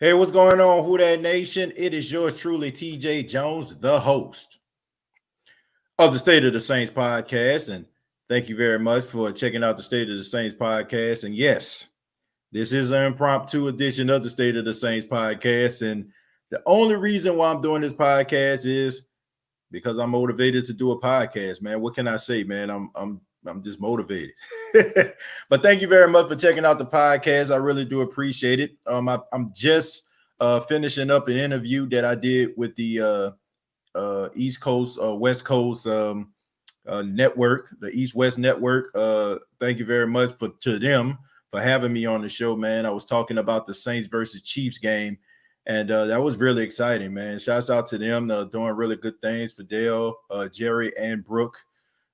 Hey, what's going on, Who That Nation? It is yours truly, TJ Jones, the host of the State of the Saints podcast. And thank you very much for checking out the State of the Saints podcast. And yes, this is an impromptu edition of the State of the Saints podcast. And the only reason why I'm doing this podcast is because I'm motivated to do a podcast, man. What can I say, man? I'm just motivated. But thank you very much for checking out the podcast. I really do appreciate it. I'm just finishing up an interview that I did with the East Coast, West Coast network, the East West network. Thank you very much to them for having me on the show, man. I was talking about the Saints versus Chiefs game. And that was really exciting, man. Shouts out to them. Doing really good things for Dale, Jerry, and Brooke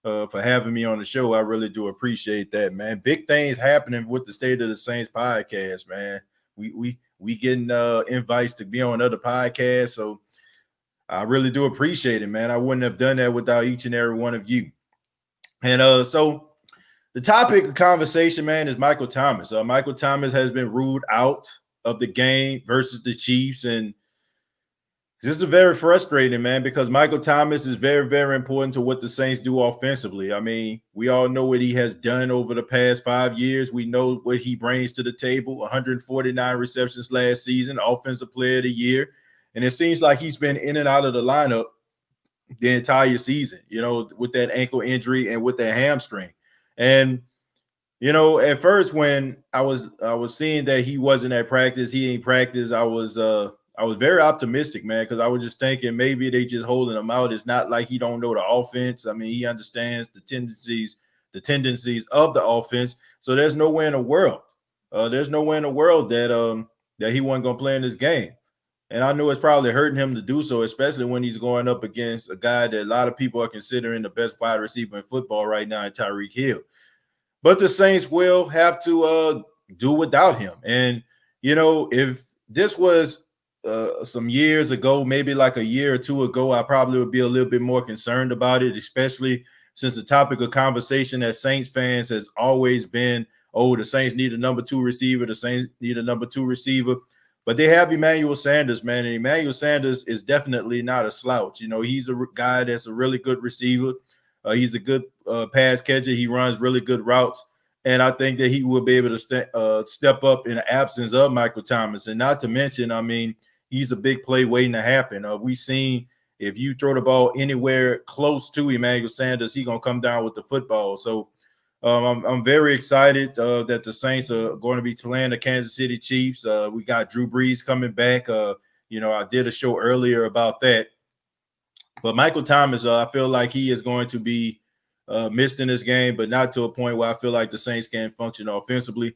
for having me on the show. I really do appreciate that, man. Big things happening with the State of the Saints podcast, man. We getting invites to be on other podcasts, so I really do appreciate it, man. I wouldn't have done that without each and every one of you. And so the topic of conversation, man, is Michael Thomas. Michael Thomas has been ruled out of the game versus the Chiefs. And this is very frustrating, man, because Michael Thomas is very, very important to what the Saints do offensively. I mean, we all know what he has done over the past 5 years. We know what he brings to the table, 149 receptions last season, Offensive Player of the Year. And it seems like he's been in and out of the lineup the entire season, with that ankle injury and with that hamstring. And at first when I was seeing that he wasn't at practice, he ain't practice, I was very optimistic, man, because I was just thinking maybe they just holding him out. It's not like he don't know the offense. I mean, he understands the tendencies of the offense. So there's nowhere in the world that he wasn't gonna play in this game. And I know it's probably hurting him to do so, especially when he's going up against a guy that a lot of people are considering the best wide receiver in football right now, in Tyreek Hill. But the Saints will have to do without him. And, if this was some years ago, maybe like a year or two ago, I probably would be a little bit more concerned about it, especially since the topic of conversation as Saints fans has always been, the Saints need a number 2 receiver. The Saints need a number 2 receiver. But they have Emmanuel Sanders, man. And Emmanuel Sanders is definitely not a slouch. He's a guy that's a really good receiver. He's a good pass catcher. He runs really good routes. And I think that he will be able to step up in the absence of Michael Thomas. And not to mention, I mean, he's a big play waiting to happen. We've seen if you throw the ball anywhere close to Emmanuel Sanders, he's going to come down with the football. So I'm very excited that the Saints are going to be playing the Kansas City Chiefs. We got Drew Brees coming back. I did a show earlier about that. But Michael Thomas, I feel like he is going to be missed in this game, but not to a point where I feel like the Saints can't function offensively.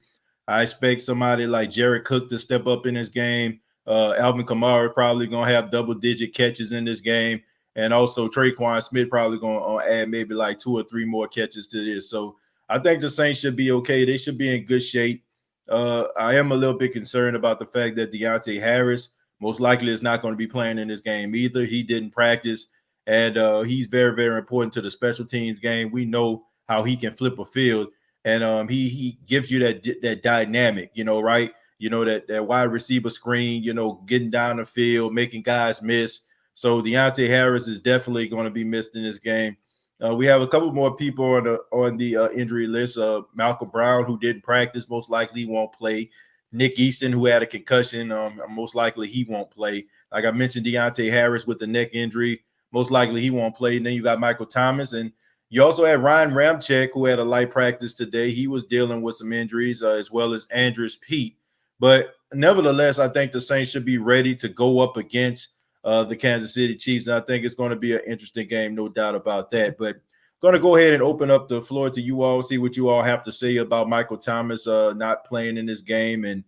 I expect somebody like Jared Cook to step up in this game. Alvin Kamara probably going to have double-digit catches in this game. And also Traquan Smith probably going to add maybe like 2 or 3 more catches to this. So I think the Saints should be okay. They should be in good shape. I am a little bit concerned about the fact that Deontay Harris most likely is not going to be playing in this game either. He didn't practice, and he's very, very important to the special teams game. We know how he can flip a field, and he gives you that dynamic, right? That wide receiver screen, getting down the field, making guys miss. So Deontay Harris is definitely going to be missed in this game. We have a couple more people on the injury list. Malcolm Brown, who didn't practice, most likely won't play. Nick Easton, who had a concussion, most likely he won't play. Like I mentioned, Deontay Harris with the neck injury, most likely he won't play. And then you got Michael Thomas, and you also had Ryan Ramczyk, who had a light practice today. He was dealing with some injuries, as well as Andres Pete. But nevertheless, I think the Saints should be ready to go up against the Kansas City Chiefs. And I think it's going to be an interesting game, no doubt about that. But going to go ahead and open up the floor to you all, see what you all have to say about Michael Thomas not playing in this game. And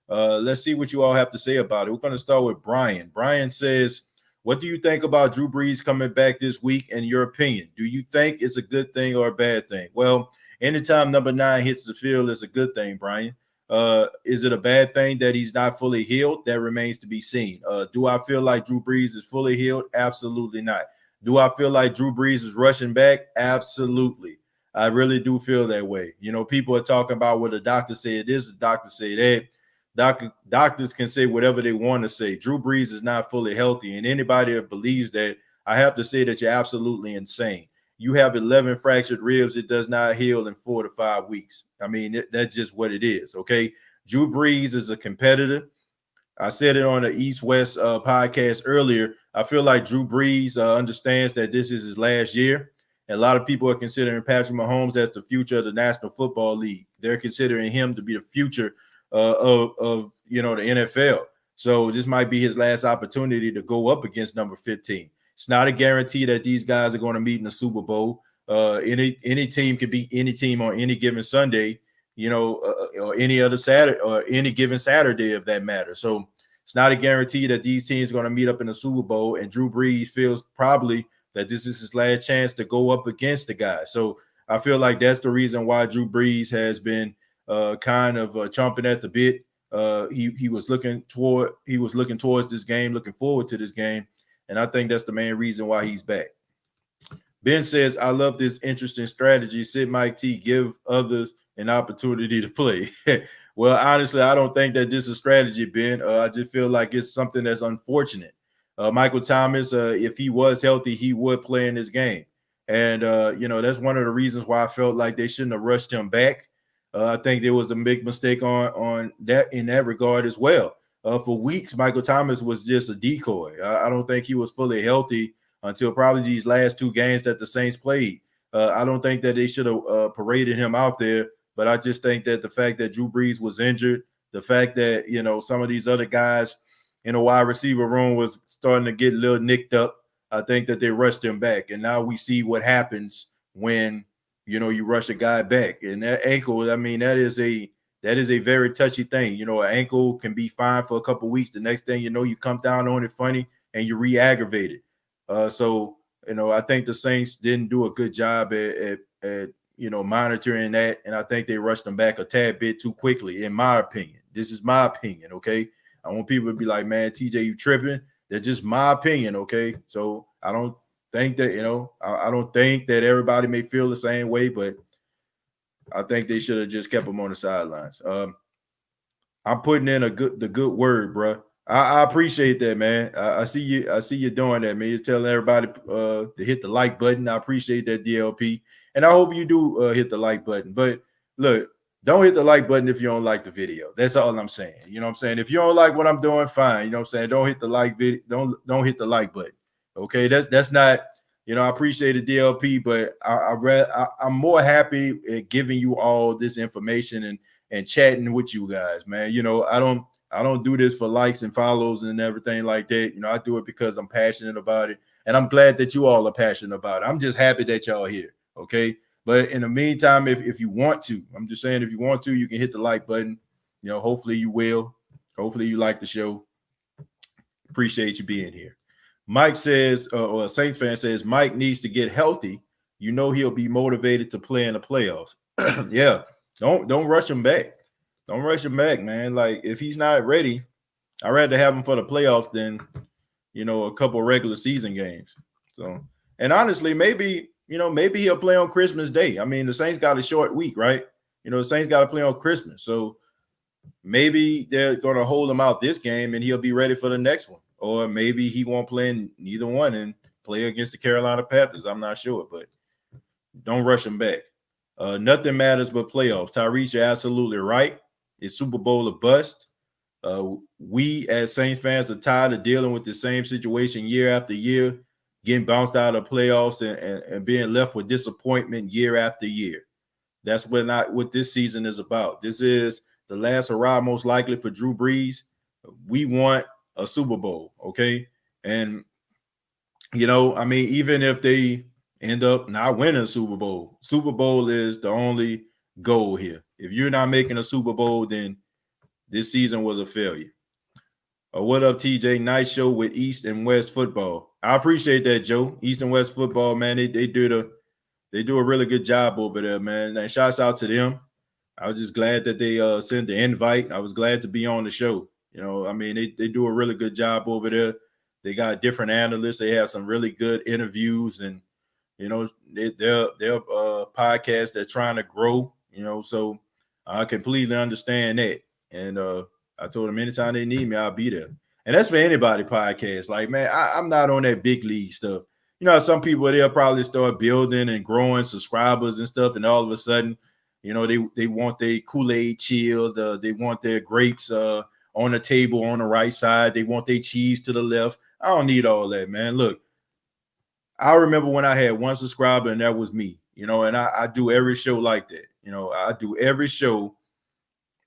let's see what you all have to say about it. We're going to start with Brian. Brian says, what do you think about Drew Brees coming back this week, in your opinion? Do you think it's a good thing or a bad thing? Well, anytime number 9 hits the field, it's a good thing, Brian. Is it a bad thing that he's not fully healed? That remains to be seen. Do I feel like Drew Brees is fully healed? Absolutely not. Do I feel like Drew Brees is rushing back? Absolutely. I really do feel that way. People are talking about what the doctor said this, the doctor said that. Doctors can say whatever they want to say. Drew Brees is not fully healthy, and anybody that believes that, I have to say that you're absolutely insane. You have 11 fractured ribs. It does not heal in 4 to 5 weeks. I mean, that's just what it is, okay? Drew Brees is a competitor. I said it on the East West podcast earlier. I feel like Drew Brees understands that this is his last year. And a lot of people are considering Patrick Mahomes as the future of the National Football League. They're considering him to be the future of the NFL. So this might be his last opportunity to go up against number 15. It's not a guarantee that these guys are going to meet in the Super Bowl. Any team could beat any team on any given Sunday, or any other Saturday, or any given Saturday, if that matters. So it's not a guarantee that these teams are going to meet up in the Super Bowl. And Drew Brees feels probably that this is his last chance to go up against the guy. So I feel like that's the reason why Drew Brees has been kind of chomping at the bit. He was looking towards this game, looking forward to this game. And I think that's the main reason why he's back. Ben says, I love this interesting strategy. Sit Mike T, give others an opportunity to play. Well, honestly, I don't think that this is strategy, Ben. I just feel like it's something that's unfortunate. Michael Thomas, if he was healthy, he would play in this game. And, that's one of the reasons why I felt like they shouldn't have rushed him back. I think there was a big mistake on that in that regard as well. For weeks, Michael Thomas was just a decoy. I don't think he was fully healthy until probably these last 2 games that the Saints played. I don't think that they should have paraded him out there, but I just think that the fact that Drew Brees was injured, the fact that, some of these other guys in the wide receiver room was starting to get a little nicked up, I think that they rushed him back. And now we see what happens when, you rush a guy back. And that ankle, I mean, that is a very touchy thing. An ankle can be fine for a couple of weeks. The next thing you know, you come down on it funny and you re-aggravate it. So I think the Saints didn't do a good job at monitoring that, and I think they rushed them back a tad bit too quickly, in my opinion. This is my opinion, okay? I want people to be like, man, TJ, you tripping? That's just my opinion, okay? So I don't think that, I don't think that everybody may feel the same way, but I think they should have just kept them on the sidelines. I'm putting in the good word, bro. I appreciate that, man. I see you doing that, man. You're telling everybody to hit the like button. I appreciate that, DLP. And I hope you do hit the like button. But look, don't hit the like button if you don't like the video. That's all I'm saying. You know what I'm saying? If you don't like what I'm doing, fine. You know what I'm saying? Don't hit the like video. Don't hit the like button. Okay, that's not. I appreciate the DLP, but I'm more happy at giving you all this information and chatting with you guys, man. I don't do this for likes and follows and everything like that. I do it because I'm passionate about it. And I'm glad that you all are passionate about it. I'm just happy that y'all here. Okay. But in the meantime, if you want to, I'm just saying, if you want to, you can hit the like button. Hopefully you will. Hopefully you like the show. Appreciate you being here. Mike says, or a Saints fan says, Mike needs to get healthy. He'll be motivated to play in the playoffs. Yeah. Don't rush him back. Don't rush him back, man. Like, if he's not ready, I'd rather have him for the playoffs than, a couple regular season games. So, and honestly, maybe he'll play on Christmas Day. I mean, the Saints got a short week, right? The Saints got to play on Christmas. So maybe they're going to hold him out this game and he'll be ready for the next one. Or maybe he won't play in neither one and play against the Carolina Panthers. I'm not sure, but don't rush him back. Nothing matters but playoffs. Tyrese, you're absolutely right. It's Super Bowl or bust. We as Saints fans are tired of dealing with the same situation year after year, getting bounced out of playoffs and being left with disappointment year after year. That's what this season is about. This is the last hurrah, most likely, for Drew Brees. We want a Super Bowl, okay? And, even if they end up not winning a Super Bowl is the only goal here. If you're not making a Super Bowl, then this season was a failure. What up, TJ? Nice show with East and West football. I appreciate that, Joe. East and West football, man. They do a really good job over there, man. And shouts out to them. I was just glad that they sent the invite. I was glad to be on the show. They do a really good job over there. They got different analysts. They have some really good interviews, and they're podcast that's trying to grow. So I completely understand that, and I told them anytime they need me, I'll be there. And that's for anybody podcast. Like, man, I'm not on that big league stuff. You know, some people, they'll probably start building and growing subscribers and stuff, and all of a sudden, you know, they want their Kool-Aid chilled, they want their grapes on the table on the right side, they want their cheese to the left. I don't need all that, man. Look, I remember when I had one subscriber, and that was me, you know, and I do every show like that. You know, I do every show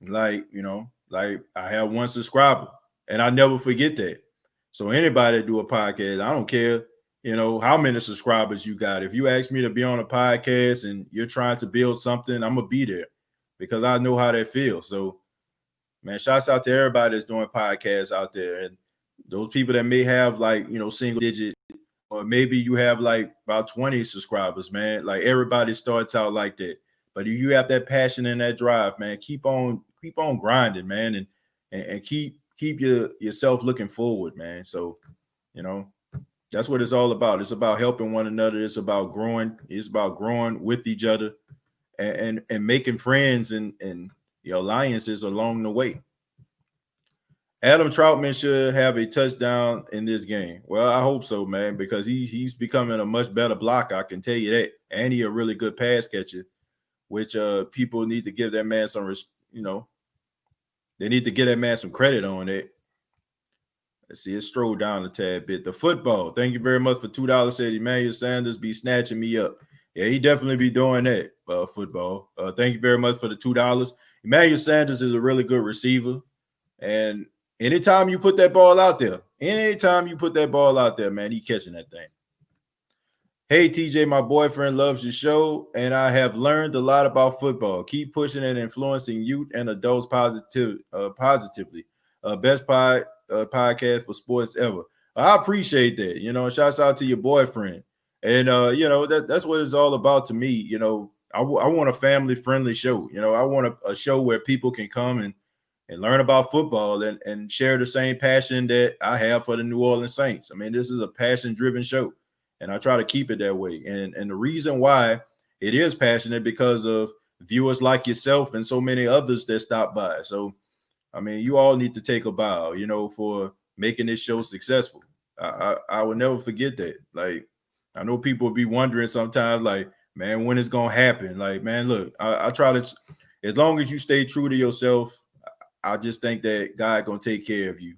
like, you know, like I have one subscriber, and I never forget that. So anybody that do a podcast, I don't care, you know, how many subscribers you got. If you ask me to be on a podcast and you're trying to build something, I'm gonna be there because I know how that feels. So, man, shouts out to everybody that's doing podcasts out there, and those people that may have, like, you know, single digit, or maybe you have like about 20 subscribers, man. Like, everybody starts out like that. But if you have that passion and that drive, man, keep on grinding, man, and keep yourself looking forward, man. So, you know, that's what it's all about. It's about helping one another. It's about growing. It's about growing with each other, and making friends and the alliances along the way. Adam Troutman should have a touchdown in this game. Well, I hope so, man, because he's becoming a much better blocker. I can tell you that, and he a really good pass catcher, which people need to give that man some, you know, they need to give that man some credit on it. Let's see, it strolled down a tad bit. The football. Thank you very much for $2. Said Emmanuel Sanders be snatching me up. Yeah, he definitely be doing that. Football. Thank you very much for the $2. Emmanuel Sanders is a really good receiver, and anytime you put that ball out there, man, he catching that thing. Hey, TJ, my boyfriend loves your show, and I have learned a lot about football. Keep pushing and influencing youth and adults positively. Best podcast for sports ever. I appreciate that. You know, shouts out to your boyfriend. And, you know, that's what it's all about to me. You know, I want a family-friendly show. You know, I want a show where people can come and learn about football and share the same passion that I have for the New Orleans Saints. I mean, this is a passion-driven show, and I try to keep it that way. And the reason why it is passionate because of viewers like yourself and so many others that stop by. So, I mean, you all need to take a bow, you know, for making this show successful. I will never forget that. Like, I know people be wondering sometimes, like, man, when it's going to happen? Like, man, look, I try to, as long as you stay true to yourself, I just think that God going to take care of you.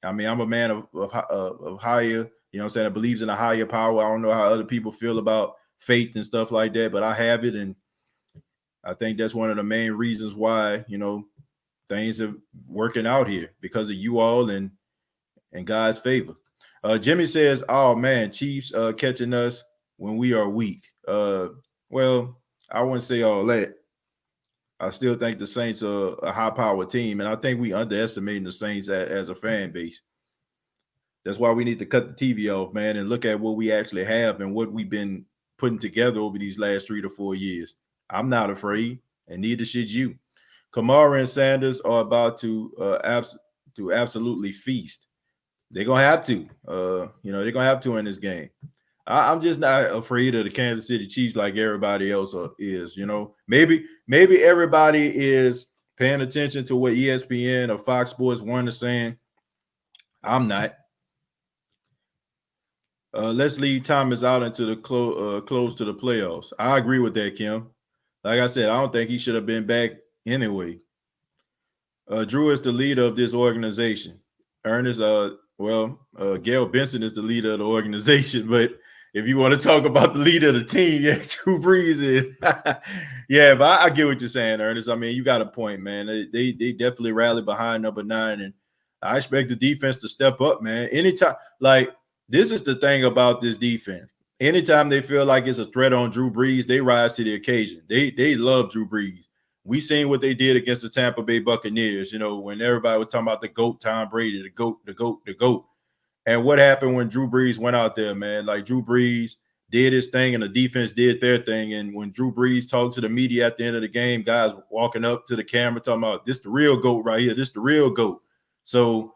I mean, I'm a man of higher, you know what I'm saying, that believes in a higher power. I don't know how other people feel about faith and stuff like that, but I have it. And I think that's one of the main reasons why, you know, things are working out here, because of you all and God's favor. Jimmy says, oh, man, Chiefs catching us when we are weak. Well, I wouldn't say all that. I still think the Saints are a high-powered team, and I think we underestimating the Saints as a fan base. That's why we need to cut the TV off, man, and look at what we actually have and what we've been putting together over these last 3 to 4 years. I'm not afraid, and neither should you. Kamara and Sanders are about to absolutely feast. They're going to have to. You know, they're going to have to in this game. I'm just not afraid of the Kansas City Chiefs like everybody else is. You know, maybe everybody is paying attention to what ESPN or Fox Sports 1 is saying. I'm not. Let's leave Thomas out into the close to the playoffs. I agree with that, Kim. Like I said, I don't think he should have been back anyway. Drew is the leader of this organization. Ernest, Gail Benson is the leader of the organization, but if you want to talk about the leader of the team, yeah, Drew Brees is. Yeah, but I get what you're saying, Ernest. I mean, you got a point, man. They definitely rallied behind number 9, and I expect the defense to step up, man. Anytime, like, this is the thing about this defense. Anytime they feel like it's a threat on Drew Brees, they rise to the occasion. They love Drew Brees. We seen what they did against the Tampa Bay Buccaneers, you know, when everybody was talking about the GOAT, Tom Brady, the GOAT. And what happened when Drew Brees went out there, man? Like, Drew Brees did his thing and the defense did their thing. And when Drew Brees talked to the media at the end of the game, guys walking up to the camera talking about, this the real GOAT right here. This the real GOAT. So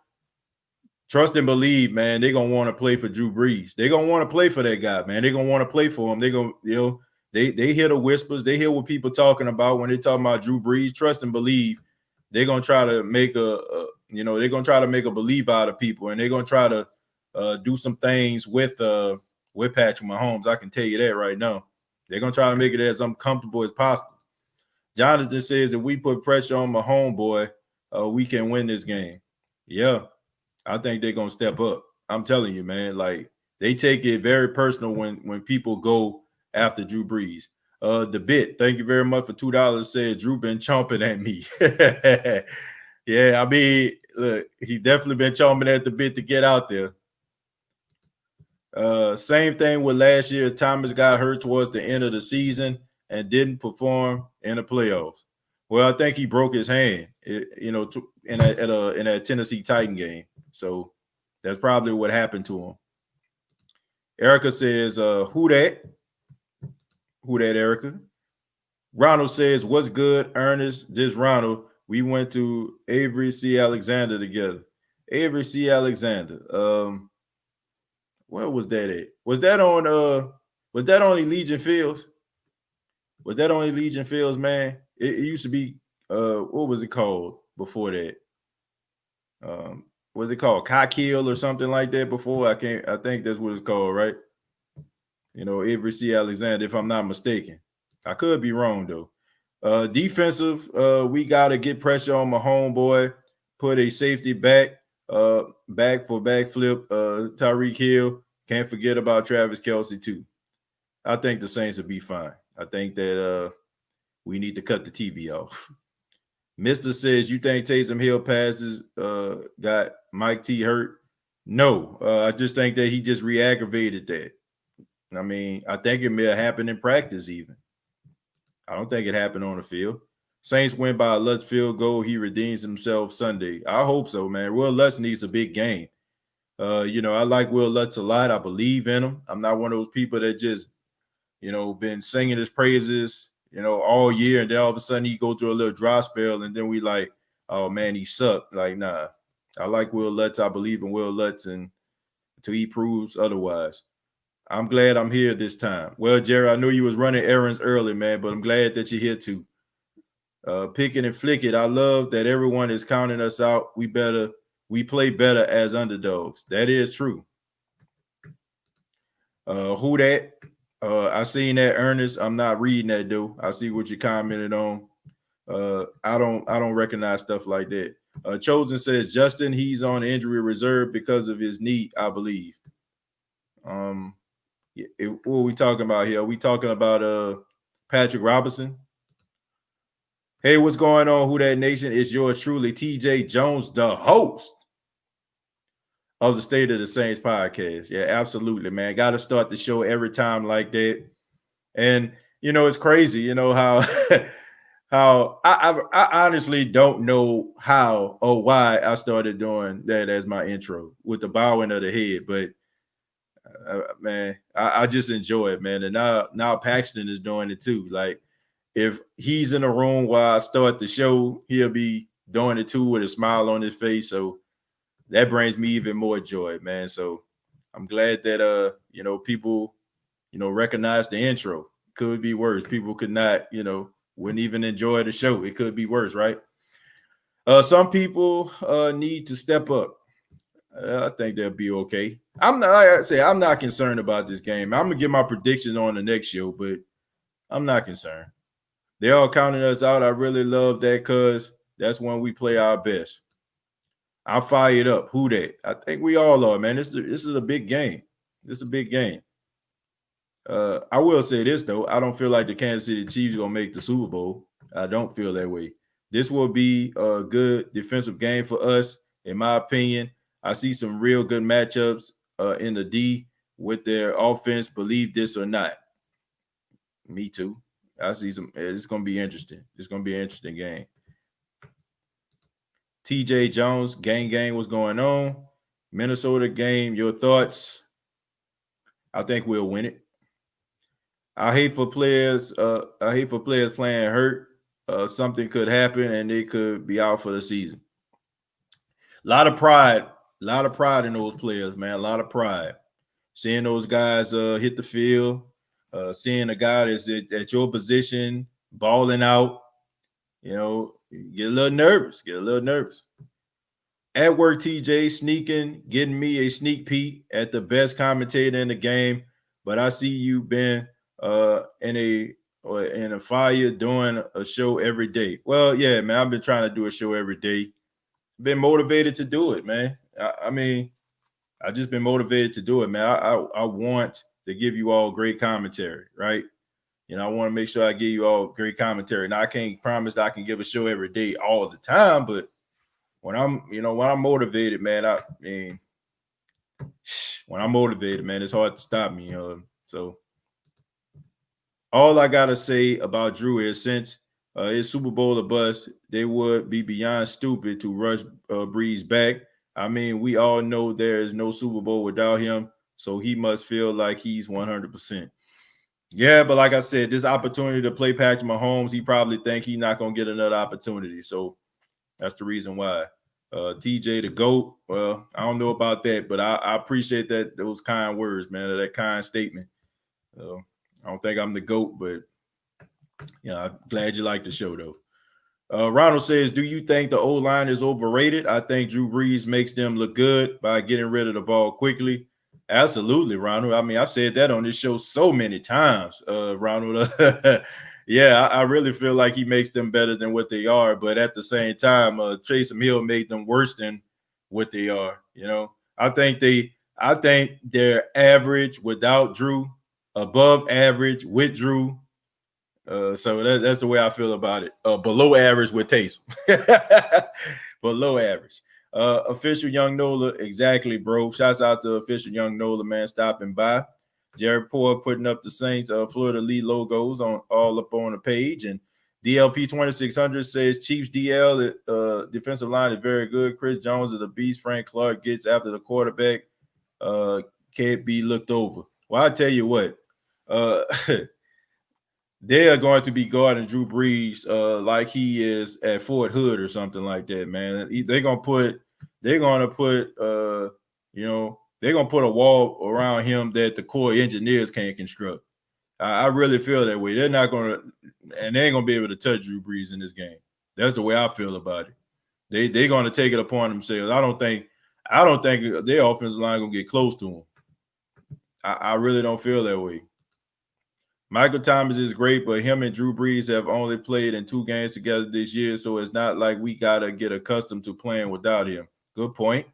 trust and believe, man, they're going to want to play for Drew Brees. They're going to want to play for that guy, man. They're going to want to play for him. They're going to, you know, they hear the whispers. They hear what people talking about when they talking about Drew Brees. Trust and believe they're going to try to make a You know, they're gonna try to make a believe out of people, and they're gonna try to do some things with Patrick Mahomes. I can tell you that right now. They're gonna try to make it as uncomfortable as possible. Jonathan says if we put pressure on Mahomes, boy, we can win this game. Yeah, I think they're gonna step up. I'm telling you, man. Like they take it very personal when people go after Drew Brees. The bit, thank you very much for $2. Says Drew been chomping at me. Yeah, I mean, look, he definitely been chomping at the bit to get out there. Same thing with last year. Thomas got hurt towards the end of the season and didn't perform in the playoffs. Well, I think he broke his hand, in a Tennessee Titan game. So that's probably what happened to him. Erica says, who that? Who that, Erica? Ronald says, what's good, Ernest? This Ronald. We went to Avery C. Alexander together. Avery C. Alexander. Where was that at? Was that on Legion Fields? Was that on Legion Fields, man? It used to be what was it called before that? Was it called Cockhill or something like that before? I think that's what it's called, right? You know, Avery C. Alexander, if I'm not mistaken. I could be wrong though. Defensive, we gotta get pressure on my homeboy, put a safety back for backflip, Tyreek Hill. Can't forget about Travis Kelce too. I think the Saints will be fine. I think that we need to cut the TV off. Mister says, you think Taysom Hill passes got Mike T hurt? No, I just think that he just re-aggravated that. I mean, I think it may have happened in practice even. I don't think it happened on the field. Saints win by a Lutz field goal. He redeems himself Sunday. I hope so, man. Will Lutz needs a big game. You know, I like Will Lutz a lot. I believe in him. I'm not one of those people that just, you know, been singing his praises, you know, all year, and then all of a sudden he go through a little dry spell, and then we like, oh man, he sucked. Like, nah. I like Will Lutz. I believe in Will Lutz, and until he proves otherwise. I'm glad I'm here this time. Well, Jerry, I knew you was running errands early, man, but I'm glad that you're here too. Pick it and flick it. I love that everyone is counting us out. We play better as underdogs. That is true. Who that? I seen that, Ernest. I'm not reading that though. I see what you commented on. I don't recognize stuff like that. Chosen says Justin, he's on injury reserve because of his knee, I believe. What are we talking about here? Are we talking about Patrick Robinson? Hey, what's going on, Who That Nation? It's yours truly, TJ Jones, the host of the State of the Saints podcast. Yeah, absolutely, man. Got to start the show every time like that. And, you know, it's crazy, you know, how how I honestly don't know how or why I started doing that as my intro with the bowing of the head, but man, I just enjoy it, man. And now Paxton is doing it too. Like if he's in the room while I start the show, he'll be doing it too with a smile on his face. So that brings me even more joy, man. So I'm glad that you know, people, you know, recognize the intro. Could be worse. People could not, you know, wouldn't even enjoy the show. It could be worse, right? Some people need to step up. I think they'll be okay. I'm not, like I say, I'm not concerned about this game. I'm gonna get my predictions on the next show, but I'm not concerned. They're all counting us out. I really love that because that's when we play our best. I'm fired up. Who that? I think we all are, man. This is a big game. This is a big game. I will say this though. I don't feel like the Kansas City Chiefs are gonna make the Super Bowl. I don't feel that way. This will be a good defensive game for us, in my opinion. I see some real good matchups in the D with their offense, believe this or not. Me too. I see some. It's going to be interesting. It's going to be an interesting game. TJ Jones, gang, what's going on? Minnesota game, your thoughts? I think we'll win it. I hate for players playing hurt. Something could happen and they could be out for the season. A lot of pride in those players, man. A lot of pride. Seeing those guys hit the field, seeing a guy that's at your position, balling out, you know, get a little nervous. At work, TJ sneaking, getting me a sneak peek at the best commentator in the game. But I see you been in a fire doing a show every day. Well, yeah, man, I've been trying to do a show every day. Been motivated to do it, man. I mean, I just been motivated to do it, man. I want to give you all great commentary, right? I want to make sure I give you all great commentary. Now, I can't promise that I can give a show every day all the time, but when I'm motivated, man, I mean, when I'm motivated, man, it's hard to stop me. So all I gotta say about Drew is since his Super Bowl or bust, they would be beyond stupid to rush Breeze back. I mean, we all know there is no Super Bowl without him, so he must feel like he's 100%. Yeah, but like I said, this opportunity to play Patrick Mahomes, he probably think he's not gonna get another opportunity. So that's the reason why. TJ the GOAT. Well, I don't know about that, but I appreciate those kind words, man, that kind statement. I don't think I'm the GOAT, but I'm glad you like the show though. Ronald says, do you think the O-line is overrated? I think Drew Brees makes them look good by getting rid of the ball quickly. Absolutely, Ronald. I mean, I've said that on this show so many times, Ronald. Yeah, I really feel like he makes them better than what they are. But at the same time, Taysom Hill made them worse than what they are. I think they're average without Drew, above average with Drew. So that's the way I feel about it. Below average with Taysom. Below average. Official Young Nola, exactly, bro. Shouts out to official Young Nola, man, stopping by. Jared Poor putting up the Saints Florida Lee logos on all up on the page. And DLP 2600 says Chiefs DL defensive line is very good. Chris Jones is a beast. Frank Clark gets after the quarterback. Can't be looked over. Well, I tell you what, they are going to be guarding Drew Brees like he is at Fort Hood or something like that, man. They're gonna put a wall around him that the core engineers can't construct. I really feel that way. They're not gonna, and they ain't gonna be able to touch Drew Brees in this game. That's the way I feel about it. They're gonna take it upon themselves. I don't think their offensive line gonna get close to him. I really don't feel that way. Michael Thomas is great, but him and Drew Brees have only played in 2 games together this year, so it's not like we got to get accustomed to playing without him. Good point.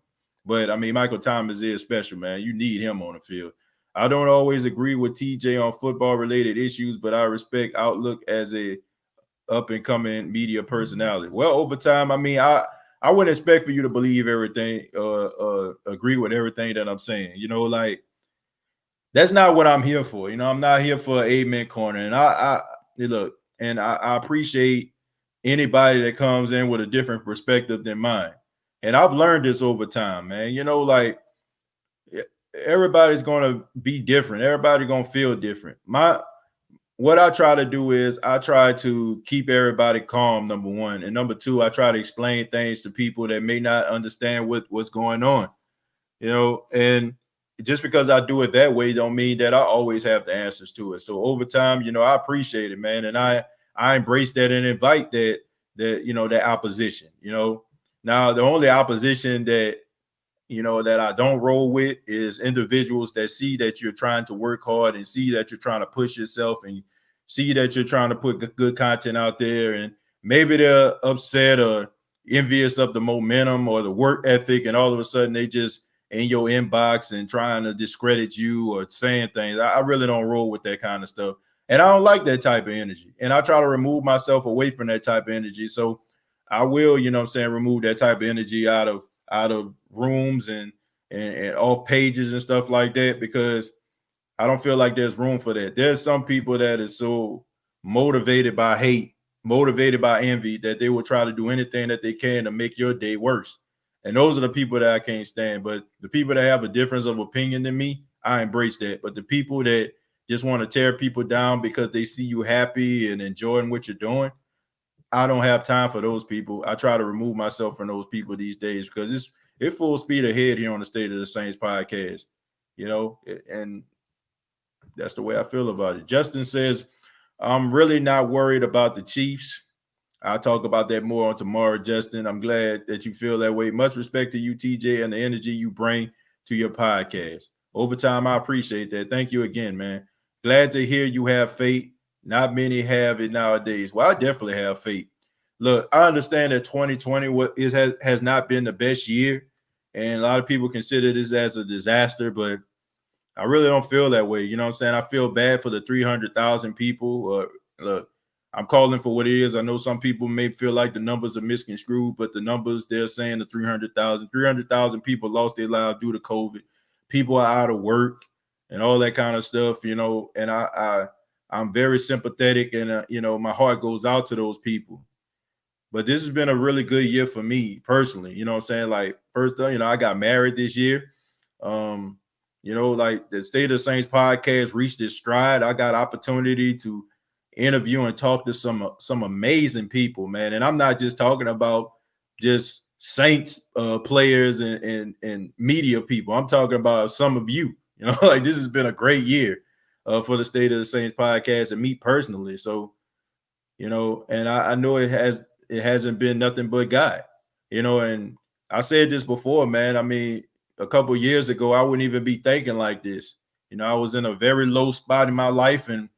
But, I mean, Michael Thomas is special, man. You need him on the field. I don't always agree with TJ on football-related issues, but I respect outlook as a up-and-coming media personality. Well, over time, I mean, I wouldn't expect for you to believe everything, agree with everything that I'm saying. That's not what I'm here for. I'm not here for an amen corner. And I appreciate anybody that comes in with a different perspective than mine. And I've learned this over time, man. Everybody's going to be different. Everybody's going to feel different. What I try to do is I try to keep everybody calm, number one. And number two, I try to explain things to people that may not understand what's going on. And just because I do it that way don't mean that I always have the answers to it. So over time, I appreciate it, man. And I embrace that and invite that opposition, Now, the only opposition that I don't roll with is individuals that see that you're trying to work hard and see that you're trying to push yourself and see that you're trying to put good content out there. And maybe they're upset or envious of the momentum or the work ethic. And all of a sudden they just in your inbox and trying to discredit you or saying things. I really don't roll with that kind of stuff. And I don't like that type of energy. And I try to remove myself away from that type of energy. So I will, remove that type of energy out of rooms and off pages and stuff like that, because I don't feel like there's room for that. There's some people that is so motivated by hate, motivated by envy, that they will try to do anything that they can to make your day worse. And those are the people that I can't stand. But the people that have a difference of opinion than me, I embrace that. But the people that just want to tear people down because they see you happy and enjoying what you're doing, I don't have time for those people. I try to remove myself from those people these days because it's full speed ahead here on the State of the Saints podcast, and that's the way I feel about it. Justin says, I'm really not worried about the Chiefs. I'll talk about that more on tomorrow, Justin. I'm glad that you feel that way. Much respect to you, TJ, and the energy you bring to your podcast. Over time, I appreciate that. Thank you again, man. Glad to hear you have faith. Not many have it nowadays. Well, I definitely have faith. Look, I understand that 2020 has not been the best year, and a lot of people consider this as a disaster, but I really don't feel that way. You know what I'm saying? I feel bad for the 300,000 people. Look, I'm calling for what it is. I know some people may feel like the numbers are misconstrued, but the numbers, they're saying the 300,000 people lost their lives due to COVID. People are out of work and all that kind of stuff, you know, and I'm very sympathetic, and, you know, my heart goes out to those people. But this has been a really good year for me personally. You know what I'm saying? Like, first, you know, I got married this year. You know, like the State of the Saints podcast reached its stride. I got opportunity to interview and talk to some amazing people, man. And I'm not just talking about just Saints players and media people. I'm talking about some of you. You know, like this has been a great year for the State of the Saints podcast and me personally. So, you know, and I know it hasn't been nothing but God, you know, and I said this before, man. I mean, a couple years ago, I wouldn't even be thinking like this. You know, I was in a very low spot in my life, and,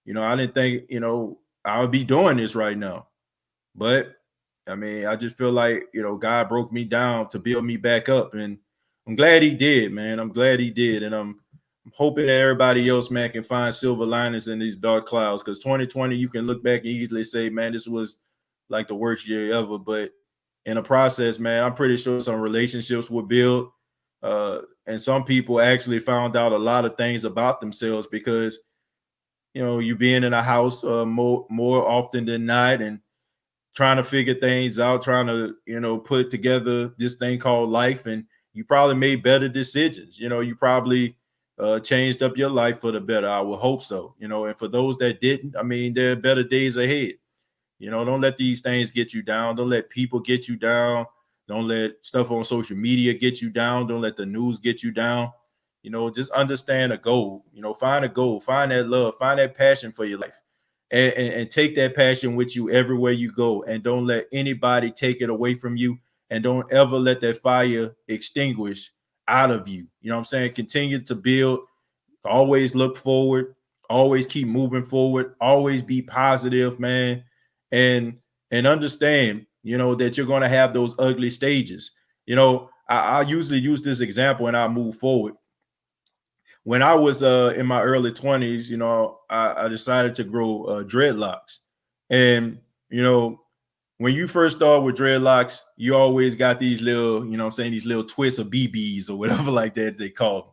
you know, I didn't think, you know, I would be doing this right now. But I mean, I just feel like, you know, God broke me down to build me back up, and I'm glad he did, man. I'm glad he did. And I'm hoping that everybody else, man, can find silver linings in these dark clouds, because 2020, you can look back and easily say, man, this was like the worst year ever. But in the process, man, I'm pretty sure some relationships were built. And some people actually found out a lot of things about themselves because, you know, you being in a house more often than not and trying to figure things out, trying to, you know, put together this thing called life. And you probably made better decisions. You know, you probably changed up your life for the better. I would hope so. You know, and for those that didn't, I mean, there are better days ahead. You know, don't let these things get you down. Don't let people get you down. Don't let stuff on social media get you down. Don't let the news get you down. You know, just understand a goal. You know, find a goal, find that love, find that passion for your life, and take that passion with you everywhere you go. And don't let anybody take it away from you. And don't ever let that fire extinguish out of you. You know what I'm saying? Continue to build. Always look forward. Always keep moving forward. Always be positive, man. And understand, you know, that you're going to have those ugly stages. You know, I usually use this example and I move forward. When I was in my early 20s, you know, I decided to grow dreadlocks. And, you know, when you first start with dreadlocks, you always got these little, you know what I'm saying, these little twists of BBs or whatever like that they call them.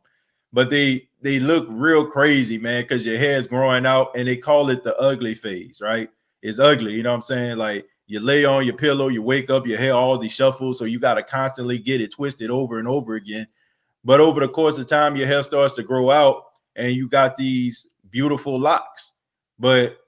But they look real crazy, man, because your hair is growing out, and they call it the ugly phase, right? It's ugly, you know what I'm saying? Like, you lay on your pillow, you wake up, your hair all disheveled, so you got to constantly get it twisted over and over again. But over the course of time, your hair starts to grow out, and you got these beautiful locks. But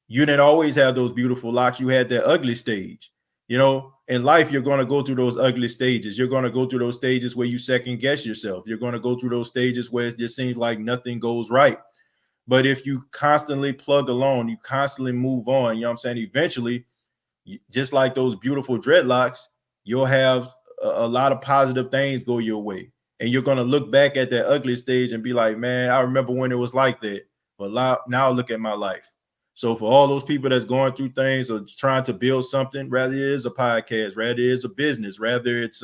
you didn't always have those beautiful locks. You had that ugly stage. You know, in life, you're going to go through those ugly stages. You're going to go through those stages where you second guess yourself. You're going to go through those stages where it just seems like nothing goes right. But if you constantly plug along, you constantly move on, you know what I'm saying? Eventually, just like those beautiful dreadlocks, you'll have a lot of positive things go your way. And you're going to look back at that ugly stage and be like, man, I remember when it was like that. But now look at my life. So for all those people that's going through things or trying to build something, rather it is a podcast, rather it is a business, rather it's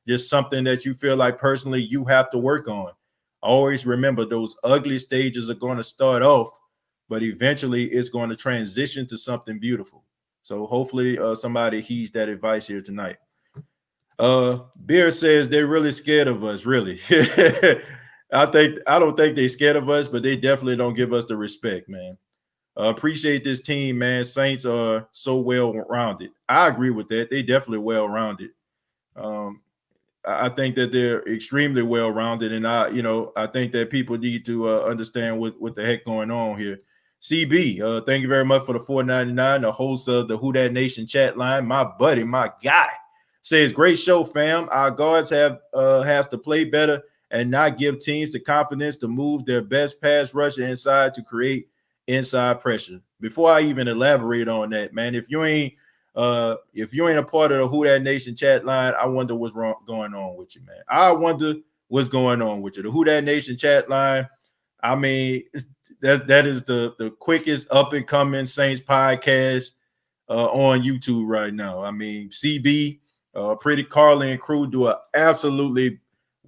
just something that you feel like personally you have to work on. Always remember those ugly stages are going to start off, but eventually it's going to transition to something beautiful. So hopefully somebody heeds that advice here tonight. Beer says they're really scared of us, really. I don't think they're scared of us, but they definitely don't give us the respect, man. Appreciate this team, man. Saints are so well-rounded. I agree with that. They definitely well-rounded. I think that they're extremely well-rounded, and I think that people need to understand what the heck going on here. CB, thank you very much for the $4.99. The host of the Who Dat Nation chat line, my buddy, my guy, says great show, fam. Our guards have to play better and not give teams the confidence to move their best pass rusher inside to create inside pressure. Before I even elaborate on that, man, if you ain't If you ain't a part of the Who That Nation chat line, I wonder what's going on with you, man. I wonder what's going on with you. The Who That Nation chat line, I mean, that is the quickest up and coming Saints podcast on YouTube right now. I mean, CB, Pretty Carly and crew do an absolutely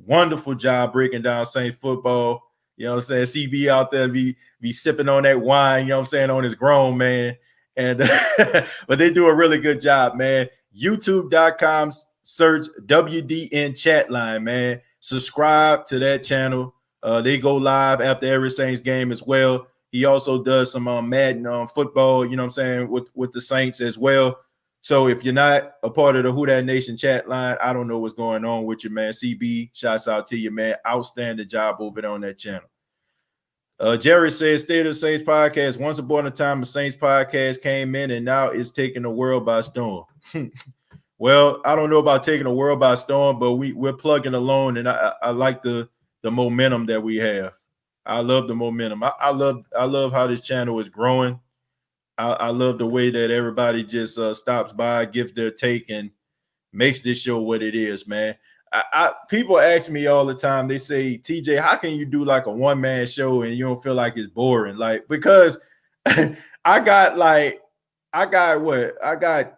wonderful job breaking down Saints football. You know what I'm saying? CB out there be sipping on that wine, you know what I'm saying, on his grown man. And but they do a really good job, man. YouTube.com, search WDN chat line, man. Subscribe to that channel. They go live after every Saints game as well. He also does some Madden football, you know what I'm saying, with the Saints as well. So if you're not a part of the Who That Nation chat line, I don't know what's going on with you, man. CB, shouts out to you, man. Outstanding job over there on that channel. Jerry says, State of the Saints podcast. Once upon a time, a Saints podcast came in, and now it's taking the world by storm. Well, I don't know about taking the world by storm, but we're plugging along, and I like the momentum that we have. I love the momentum. I love how this channel is growing. I love the way that everybody just stops by, gives their take, and makes this show what it is, man. People ask me all the time, they say, TJ, how can you do like a one-man show and you don't feel like it's boring? Like, because I got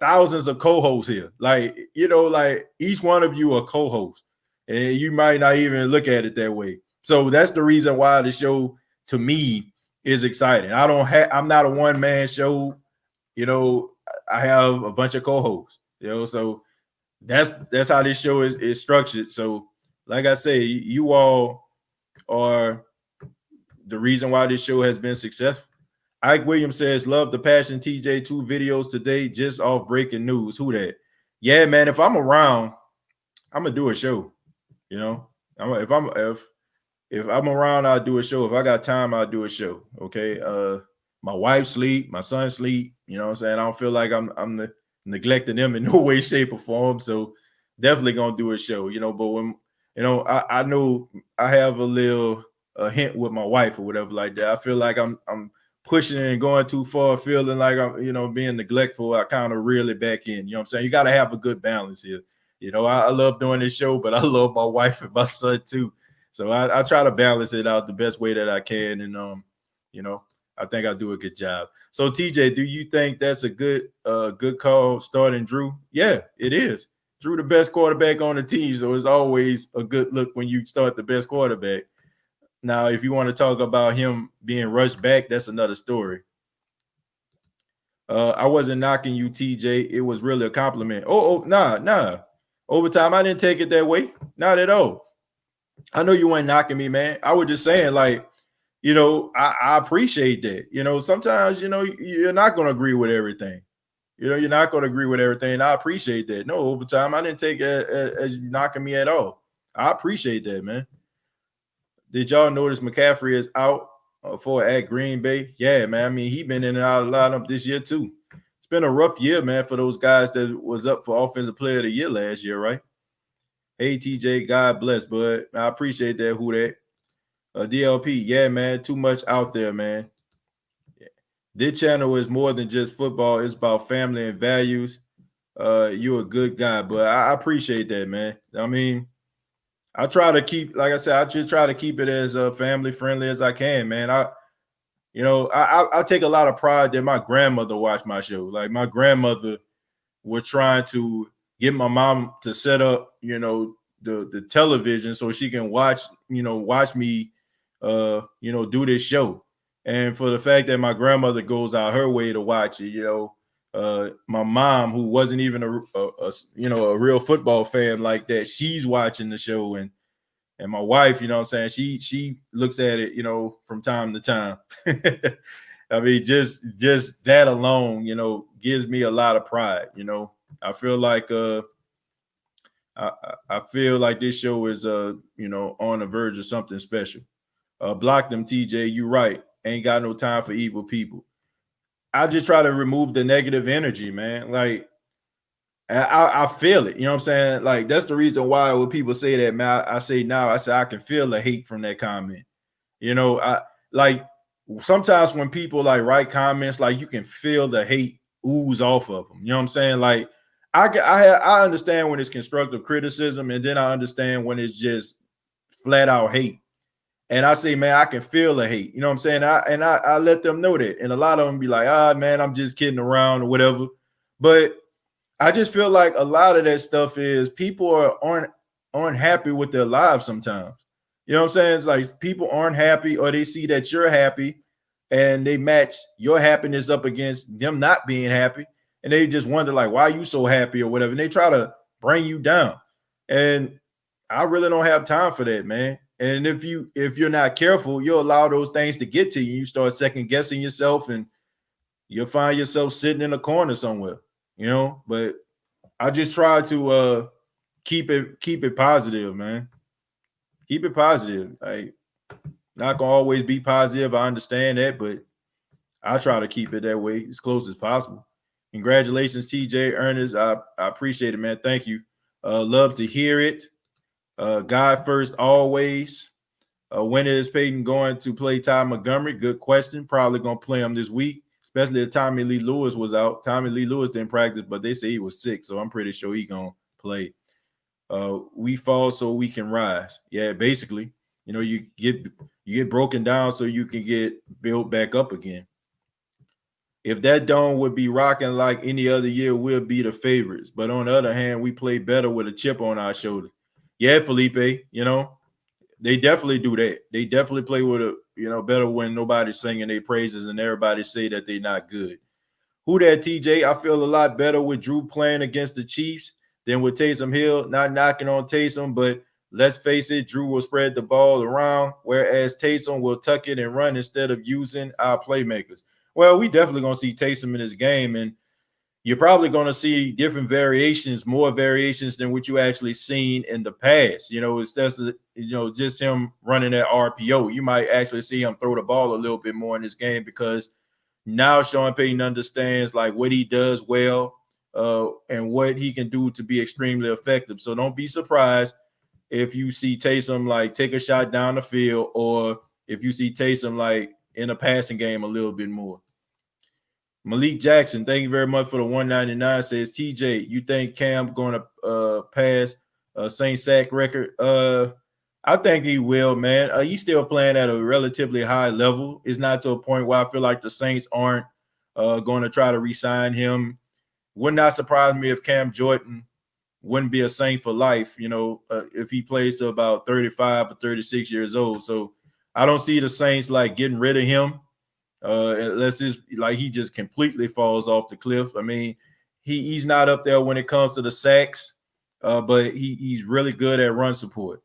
thousands of co-hosts here. Like, you know, like each one of you are co-hosts, and you might not even look at it that way. So that's the reason why the show to me is exciting. I'm not a one-man show, you know, I have a bunch of co-hosts, you know, so that's how this show is structured. So, like I say, you all are the reason why this show has been successful. Ike Williams says, love the passion, TJ, 2 videos today just off breaking news. Who that? Yeah, man, if I'm around, I'm gonna do a show. You know, if I'm around, I'll do a show. If I got time, I'll do a show. Okay. My wife sleep, my son sleep, you know what I'm saying? I don't feel like I'm neglecting them in no way, shape, or form. So definitely gonna do a show, you know. But when you know, I know I have a little hint with my wife or whatever like that. I feel like I'm pushing and going too far, feeling like I'm, you know, being neglectful. I kind of reel it back in. You know what I'm saying? You got to have a good balance here. You know, I love doing this show, but I love my wife and my son too. So I try to balance it out the best way that I can. And you know, I think I do a good job. So TJ, do you think that's a good call starting Drew? Yeah, it is. Drew the best quarterback on the team, so it's always a good look when you start the best quarterback. Now, if you want to talk about him being rushed back, that's another story. I wasn't knocking you, TJ. It was really a compliment. Nah. Overtime, I didn't take it that way. Not at all. I know you weren't knocking me, man. I was just saying, like, you know, I appreciate that. You know, sometimes, you know, you're not going to agree with everything. You know, you're not going to agree with everything. I appreciate that. No, overtime, I didn't take it as knocking me at all. I appreciate that, man. Did y'all notice McCaffrey is out for at Green Bay? Yeah, man. I mean, he's been in and out of the lineup this year, too. It's been a rough year, man, for those guys that was up for Offensive Player of the Year last year, right? Hey, TJ, God bless, bud. I appreciate that. Who that? DLP, yeah, man, too much out there, man. Yeah. This channel is more than just football. It's about family and values. You're a good guy, but I appreciate that, man. I mean, I try to keep, like I said, I just try to keep it as family friendly as I can, man. I take a lot of pride that my grandmother watched my show. Like my grandmother was trying to get my mom to set up, you know, the television so she can watch me, you know, do this show. And for the fact that my grandmother goes out her way to watch it, you know, my mom, who wasn't even a real football fan like that, she's watching the show, and my wife, you know what I'm saying, she looks at it, you know, from time to time. I mean, just that alone, you know, gives me a lot of pride. You know, I feel like I feel like this show is you know, on the verge of something special. Block them, TJ. You right. Ain't got no time for evil people. I just try to remove the negative energy, man. Like I feel it. You know what I'm saying? Like that's the reason why when people say that, man, I say I can feel the hate from that comment. You know, I like sometimes when people like write comments, like you can feel the hate ooze off of them. You know what I'm saying? Like I understand when it's constructive criticism, and then I understand when it's just flat out hate. And I say, man, I can feel the hate. You know what I'm saying? I let them know that. And a lot of them be like, man, I'm just kidding around or whatever. But I just feel like a lot of that stuff is people aren't happy with their lives sometimes. You know what I'm saying? It's like people aren't happy, or they see that you're happy and they match your happiness up against them not being happy. And they just wonder, like, why are you so happy or whatever? And they try to bring you down. And I really don't have time for that, man. And if you're not careful, you'll allow those things to get to you. You start second guessing yourself, and you'll find yourself sitting in a corner somewhere, you know. But I just try to keep it positive, man. Keep it positive. Like, not gonna always be positive. I understand that, but I try to keep it that way as close as possible. Congratulations, TJ Ernest. I appreciate it, man. Thank you. Love to hear it. God first always. When is Peyton going to play Ty Montgomery? Good question. Probably going to play him this week, especially if Tommy Lee Lewis was out. Tommy Lee Lewis didn't practice, but they say he was sick, so I'm pretty sure he's going to play. We fall so we can rise. Yeah, basically. You know, you get broken down so you can get built back up again. If that dome would be rocking like any other year, we'll be the favorites. But on the other hand, we play better with a chip on our shoulder. Yeah, Felipe, you know, they definitely do that. They definitely play with a, you know, better when nobody's singing their praises and everybody say that they're not good. Who that, TJ? I feel a lot better with Drew playing against the Chiefs than with Taysom Hill. Not knocking on Taysom, but let's face it, Drew will spread the ball around, whereas Taysom will tuck it and run instead of using our playmakers. Well, we definitely going to see Taysom in this game, and you're probably going to see different variations, more variations than what you actually seen in the past. You know, it's just, you know, just him running that RPO. You might actually see him throw the ball a little bit more in this game, because now Sean Payton understands like what he does well and what he can do to be extremely effective. So don't be surprised if you see Taysom like take a shot down the field, or if you see Taysom like in a passing game a little bit more. Malik Jackson, thank you very much for the 199. Says, TJ, you think Cam going to pass a Saint sack record? I think he will, man. He's still playing at a relatively high level. It's not to a point where I feel like the Saints aren't going to try to re-sign him. Would not surprise me if Cam Jordan wouldn't be a Saint for life, you know, if he plays to about 35 or 36 years old. So I don't see the Saints like getting rid of him. Unless it's like he just completely falls off the cliff. I mean, he's not up there when it comes to the sacks, but he's really good at run support.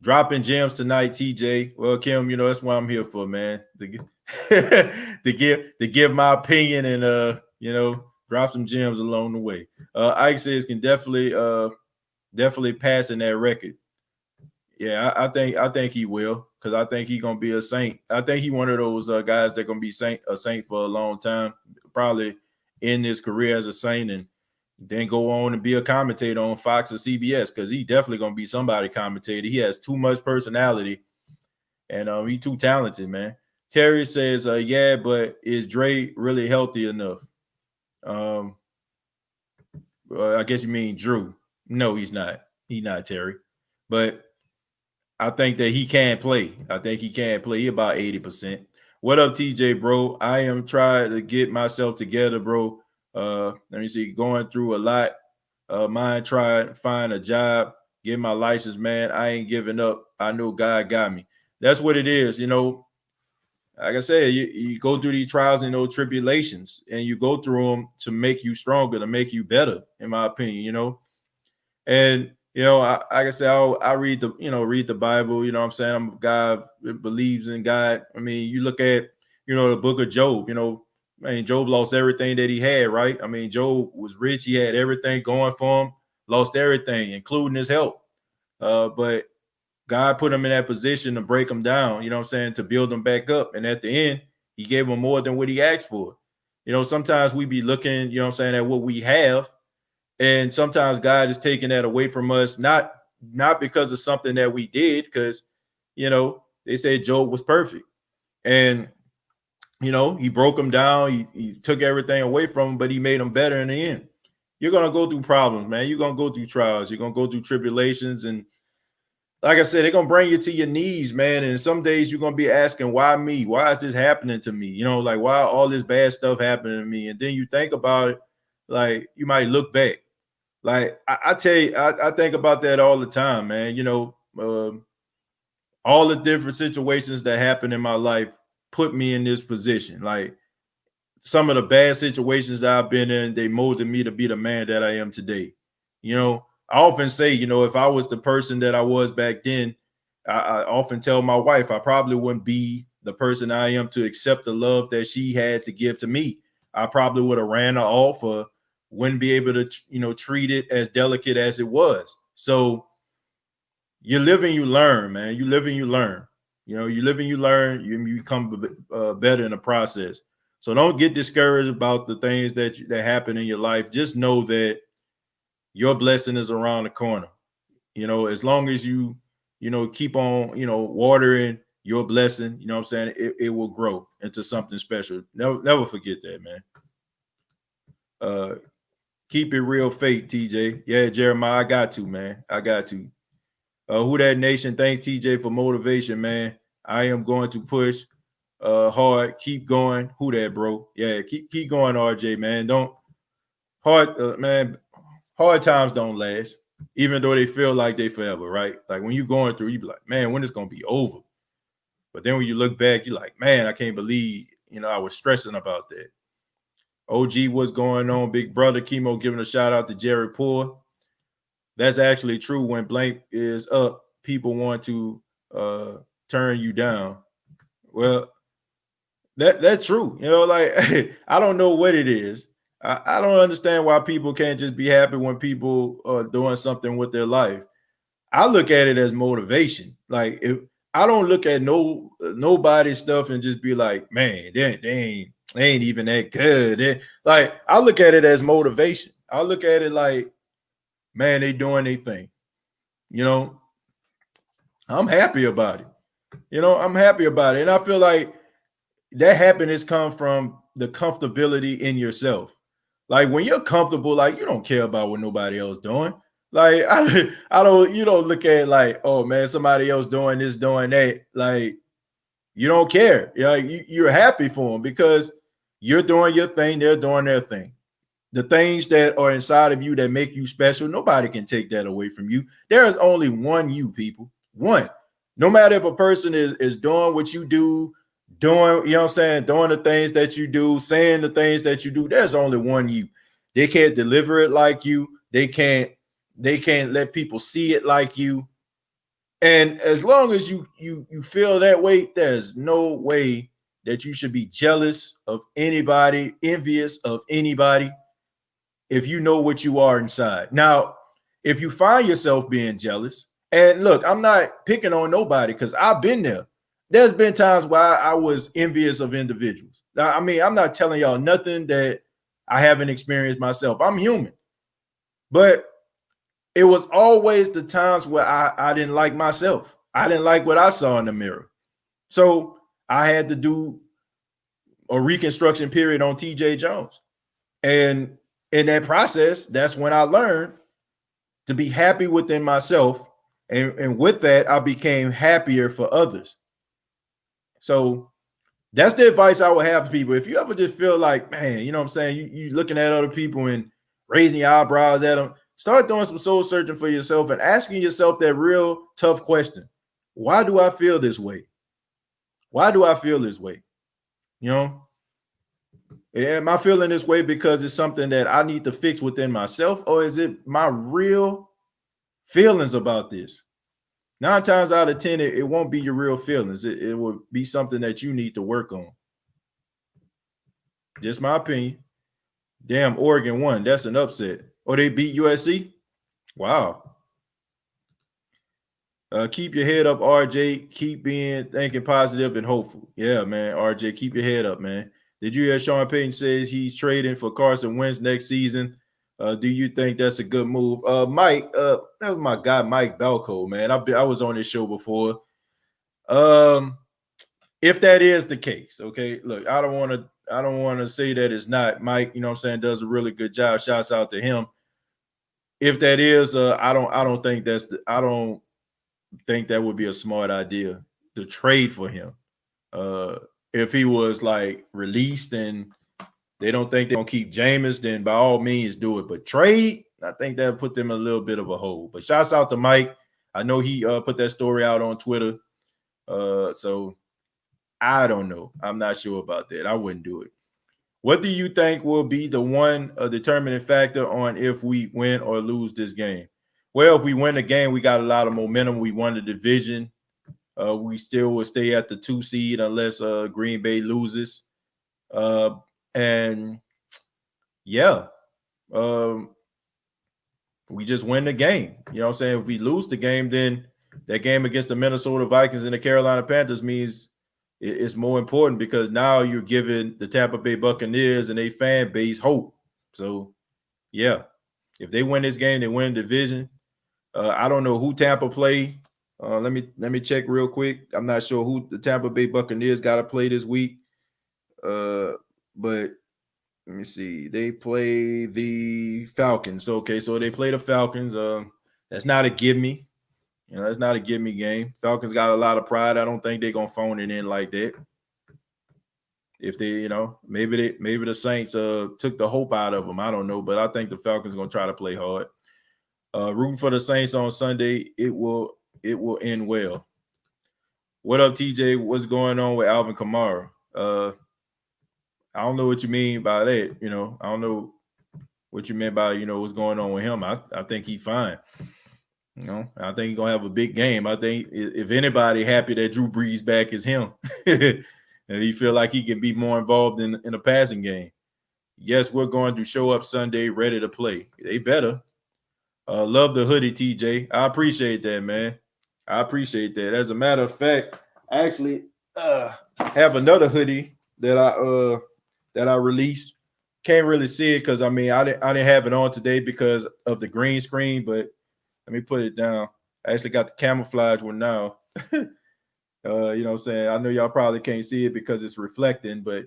Dropping gems tonight, TJ. Well, Kim, you know that's what I'm here for, man. To give my opinion and you know, drop some gems along the way. Ike says can definitely pass in that record. Yeah, I think he will, because I think he's gonna be a Saint. I think he's one of those guys that gonna be a Saint for a long time, probably end his career as a Saint and then go on and be a commentator on Fox or CBS, because he definitely gonna be somebody commentator. He has too much personality, and he's too talented, man. Terry says, yeah, but is Dre really healthy enough? I guess you mean Drew. No, he's not. He's not, Terry. But I think that he can play. I think he can play. He about 80%. What up, TJ, bro? I am trying to get myself together, bro. Let me see. Going through a lot. Mine trying to find a job, get my license, man. I ain't giving up. I know God got me. That's what it is, you know. Like I said, you go through these trials and those tribulations, and you go through them to make you stronger, to make you better, in my opinion, you know. And you know, like I said, I read the Bible. You know what I'm saying? I'm a guy that believes in God. I mean, you look at, you know, the book of Job, you know, I mean, Job lost everything that he had, right? I mean, Job was rich. He had everything going for him, lost everything, including his health. But God put him in that position to break him down, you know what I'm saying, to build him back up. And at the end, he gave him more than what he asked for. You know, sometimes we be looking, you know what I'm saying, at what we have. And sometimes God is taking that away from us, not because of something that we did, because, you know, they said Job was perfect. And You know, he broke him down. He took everything away from him, but he made him better in the end. You're gonna go through problems, man. You're gonna go through trials. You're gonna go through tribulations, and like I said, they're gonna bring you to your knees, man. And some days you're gonna be asking, "Why me? Why is this happening to me?" You know, like why all this bad stuff happening to me? And then you think about it, like you might look back. Like I tell you, I think about that all the time, man. You know, all the different situations that happened in my life put me in this position. Like some of the bad situations that I've been in, they molded me to be the man that I am today. You know, I often say, you know, if I was the person that I was back then, I often tell my wife I probably wouldn't be the person I am to accept the love that she had to give to me. I probably would have ran her off or wouldn't be able to, you know, treat it as delicate as it was. So you live and you learn, man. You live and you learn. You know, you live and you learn. You become better in the process. So don't get discouraged about the things that happen in your life. Just know that your blessing is around the corner. You know, as long as you know, keep on, you know, watering your blessing, you know what I'm saying? It will grow into something special. Never forget that, man. Uh Keep it real fake, TJ. Yeah, Jeremiah, I got to, man. I got to. Who that nation? Thanks, TJ, for motivation, man. I am going to push hard. Keep going. Who that, bro? Yeah, keep going, RJ, man. Don't man. Hard times don't last, even though they feel like they forever, right? Like when you're going through, you be like, man, when it's gonna be over? But then when you look back, you're like, man, I can't believe, you know, I was stressing about that. OG, what's going on? Big brother Chemo giving a shout out to Jerry Poor. That's actually true. When blank is up, people want to turn you down. Well, that's true. You know, like I don't know what it is. I don't understand why people can't just be happy when people are doing something with their life. I look at it as motivation. Like if I don't look at nobody's stuff and just be like, man, they ain't even that good. Like I look at it as motivation. I look at it like, man, they doing their thing. You know, I'm happy about it. You know, I'm happy about it. And I feel like that happiness comes from the comfortability in yourself. Like when you're comfortable, like you don't care about what nobody else doing. Like I don't, you don't look at it like, oh man, somebody else doing this, doing that. Like you don't care. You're happy for them because you're doing your thing, they're doing their thing. The things that are inside of you that make you special, nobody can take that away from you. There is only one you, people. One. No matter if a person is doing what you do, doing, you know what I'm saying, doing the things that you do, saying the things that you do, there's only one you. They can't deliver it like you. They can't let people see it like you. And as long as you feel that way, there's no way that you should be jealous of anybody, envious of anybody if you know what you are inside. Now, if you find yourself being jealous, and look, I'm not picking on nobody because I've been there. There's been times where I was envious of individuals. Now, I mean, I'm not telling y'all nothing that I haven't experienced myself. I'm human. But it was always the times where I didn't like myself. I didn't like what I saw in the mirror. So I had to do a reconstruction period on TJ Jones. And in that process, that's when I learned to be happy within myself. And with that, I became happier for others. So that's the advice I would have to people. If you ever just feel like, man, you know what I'm saying, you looking at other people and raising your eyebrows at them, start doing some soul searching for yourself and asking yourself that real tough question. Why do I feel this way? Why do I feel this way? You know, am I feeling this way because it's something that I need to fix within myself, or is it my real feelings about this? 9 times out of 10, it won't be your real feelings. It will be something that you need to work on. Just my opinion. Damn, Oregon won. That's an upset. Oh, they beat USC? Wow. Keep your head up, RJ. Keep thinking positive and hopeful. Yeah, man. RJ, keep your head up, man. Did you hear Sean Payton says he's trading for Carson Wentz next season? Do you think that's a good move? Mike, that was my guy, Mike Balco, man. I was on this show before. if that is the case, okay, look, I don't want to say that it's not. Mike, you know what I'm saying, does a really good job. Shouts out to him. If that is, I don't think I don't think that would be a smart idea to trade for him. Uh, if he was like released and they don't think they're gonna keep Jameis, then by all means do it. But trade, I think that put them a little bit of a hole. But shouts out to Mike. I know he put that story out on Twitter. So I don't know. I'm not sure about that. I wouldn't do it. What do you think will be the one determining factor on if we win or lose this game? Well, if we win the game, we got a lot of momentum. We won the division. We still will stay at the 2 seed unless Green Bay loses. And yeah, we just win the game. You know what I'm saying? If we lose the game, then that game against the Minnesota Vikings and the Carolina Panthers means it's more important because now you're giving the Tampa Bay Buccaneers and a fan base hope. So, yeah, if they win this game, they win the division. I don't know who Tampa play. Let me check real quick. I'm not sure who the Tampa Bay Buccaneers got to play this week. But let me see. They play the Falcons. Okay, so they play the Falcons. That's not a give me. You know, that's not a give me game. Falcons got a lot of pride. I don't think they're gonna phone it in like that. If they, you know, maybe the Saints took the hope out of them. I don't know, but I think the Falcons gonna try to play hard. Rooting for the Saints on Sunday. It will end well. What up, TJ? What's going on with Alvin Kamara? I don't know what you mean by that. You know, I don't know what you meant by, you know, what's going on with him. I think he's fine. You know, I think he's gonna have a big game. I think if anybody happy that Drew Brees back is him, and he feel like he can be more involved in a passing game. Yes, we're going to show up Sunday ready to play. They better. Love the hoodie, TJ. I appreciate that, man. I appreciate that. As a matter of fact, I actually have another hoodie that I released. Can't really see it because I didn't have it on today because of the green screen, but let me put it down. I actually got the camouflage one now. You know what I'm saying? I know y'all probably can't see it because it's reflecting, but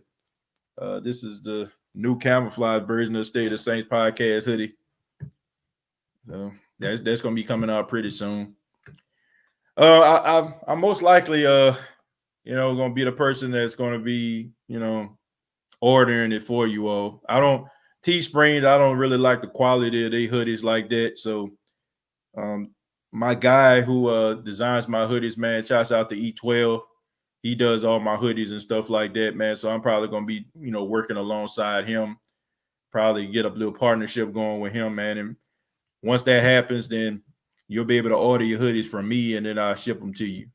this is the new camouflage version of State of Saints podcast hoodie. So that's gonna be coming out pretty soon. I'm most likely you know, gonna be the person that's gonna be, you know, ordering it for you all. Teesprings, I don't really like the quality of their hoodies like that. So my guy who designs my hoodies, man, shouts out to E12. He does all my hoodies and stuff like that, man. So I'm probably gonna be, you know, working alongside him, probably get a little partnership going with him, man. And once that happens, then you'll be able to order your hoodies from me and then I'll ship them to you.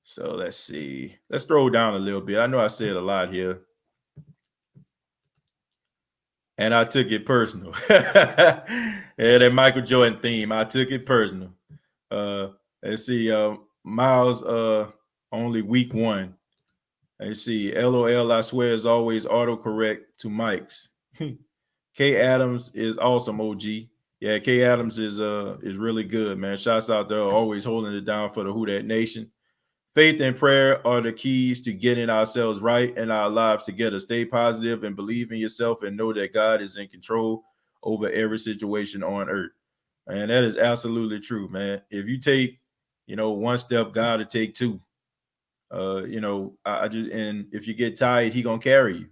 So let's see. Let's throw down a little bit. I know I said a lot here. And I took it personal. Yeah, that Michael Jordan theme. I took it personal. Let's see. Miles, only week 1. Let's see. LOL, I swear, is always autocorrect to Mike's. K Adams is awesome, OG. Yeah, K Adams is really good, man. Shouts out there, always holding it down for the Who Dat Nation. Faith and prayer are the keys to getting ourselves right and our lives together. Stay positive and believe in yourself and know that God is in control over every situation on earth. And that is absolutely true, man. If you take, you know, one step, God will take 2. You know, and if you get tired, he gonna carry you.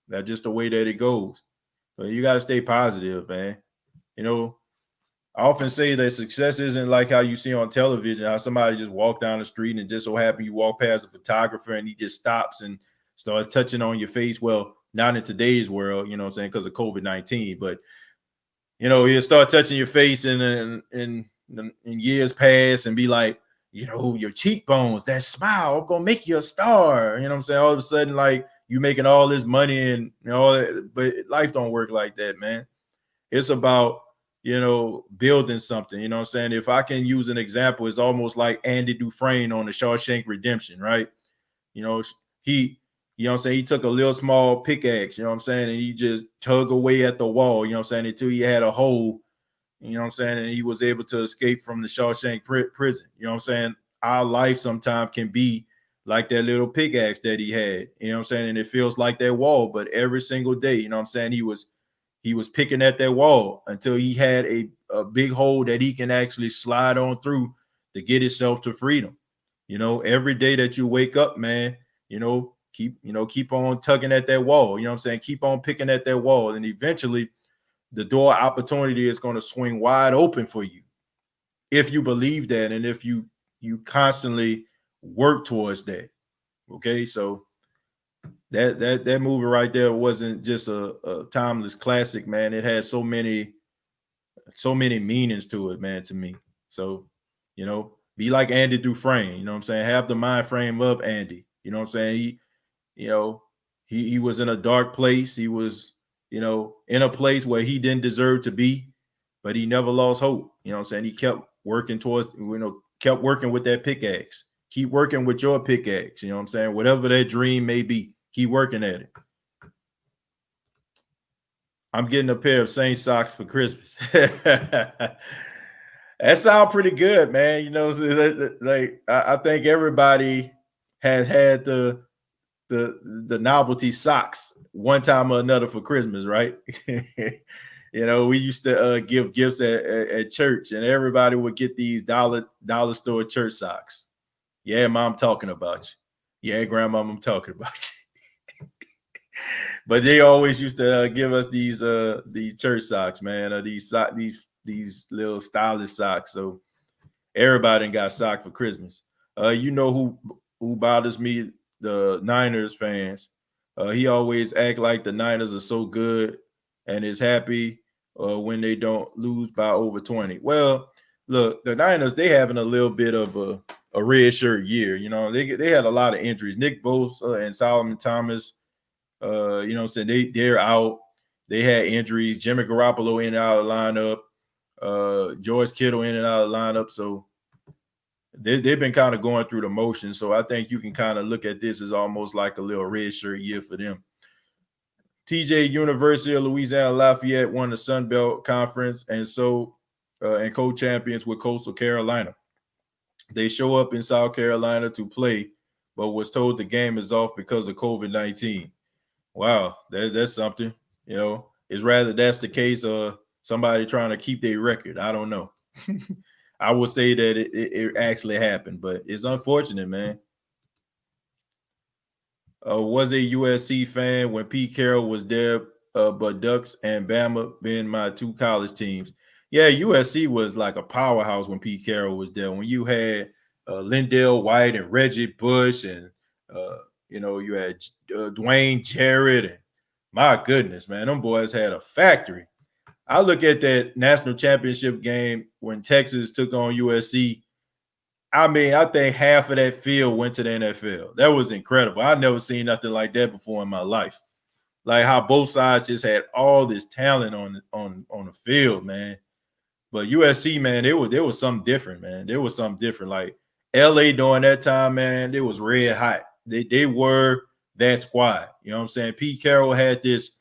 That's just the way that it goes. So you gotta stay positive, man. You know, I often say that success isn't like how you see on television, how somebody just walk down the street and just so happen you walk past a photographer and he just stops and starts touching on your face. Well, not in today's world, you know what I'm saying, because of COVID-19, but you know, he'll start touching your face and in years pass and be like, you know, your cheekbones, that smile, I'm gonna make you a star. You know what I'm saying? All of a sudden, like you making all this money and you know, but life don't work like that, man. It's about, you know, building something. You know what I'm saying? If I can use an example, it's almost like Andy Dufresne on the Shawshank Redemption, right? You know, you know what I'm saying, he took a little small pickaxe, you know what I'm saying, and he just tug away at the wall, you know what I'm saying, until he had a hole, you know what I'm saying, and he was able to escape from the Shawshank prison. You know what I'm saying? Our life sometimes can be like that little pickaxe that he had, you know what I'm saying? And it feels like that wall, but every single day, you know what I'm saying, he was picking at that wall until he had a big hole that he can actually slide on through to get himself to freedom. You know, every day that you wake up, man, keep on tugging at that wall. You know what I'm saying? Keep on picking at that wall. And eventually the door opportunity is going to swing wide open for you if you believe that and if you constantly work towards that. Okay, so that movie right there wasn't just a timeless classic, man. It has so many meanings to it, man, to me. So, be like Andy Dufresne, you know what I'm saying? Have the mind frame of Andy. You know what I'm saying? He was in a dark place. He was, in a place where he didn't deserve to be, but he never lost hope. You know what I'm saying? He kept working towards, kept working with that pickaxe. Keep working with your pickaxe. You know what I'm saying? Whatever that dream may be, keep working at it. I'm getting a pair of Saint socks for Christmas. That sounds pretty good, man. You know, like I think everybody has had the novelty socks one time or another for Christmas, right? We used to give gifts at church, and everybody would get these dollar store church socks. Yeah, Mom, talking about you. Yeah, Grandma, I'm talking about you. But they always used to give us these church socks, man, or these little stylish socks. So everybody got socked for Christmas. Who bothers me? The Niners fans. He always act like the Niners are so good and is happy when they don't lose by over 20. Well, look, the Niners, they having a little bit of a red shirt year. They had a lot of injuries. Nick Bosa and Solomon Thomas, they're out. They had injuries. Jimmy Garoppolo in and out of the lineup. George Kittle in and out of the lineup. So they've been kind of going through the motions. So I think you can kind of look at this as almost like a little red shirt year for them. TJ University of Louisiana Lafayette won the Sun Belt Conference and co-champions with Coastal Carolina. They show up in South Carolina to play, but was told the game is off because of COVID-19. Wow, that's something. It's rather that's the case of somebody trying to keep their record. I don't know. I would say that it actually happened, but it's unfortunate, man. Was a USC fan when Pete Carroll was there, but Ducks and Bama being my two college teams. Yeah, USC was like a powerhouse when Pete Carroll was there. When you had Lindell White and Reggie Bush and, you had Dwayne Jarrett. And my goodness, man, them boys had a factory. I look at that national championship game when Texas took on USC. I mean, I think half of that field went to the NFL. That was incredible. I've never seen nothing like that before in my life. Like how both sides just had all this talent on the field, man. But USC, man, there was something different, man. There was something different. Like LA during that time, man, it was red hot. They were that squad. You know what I'm saying? Pete Carroll had this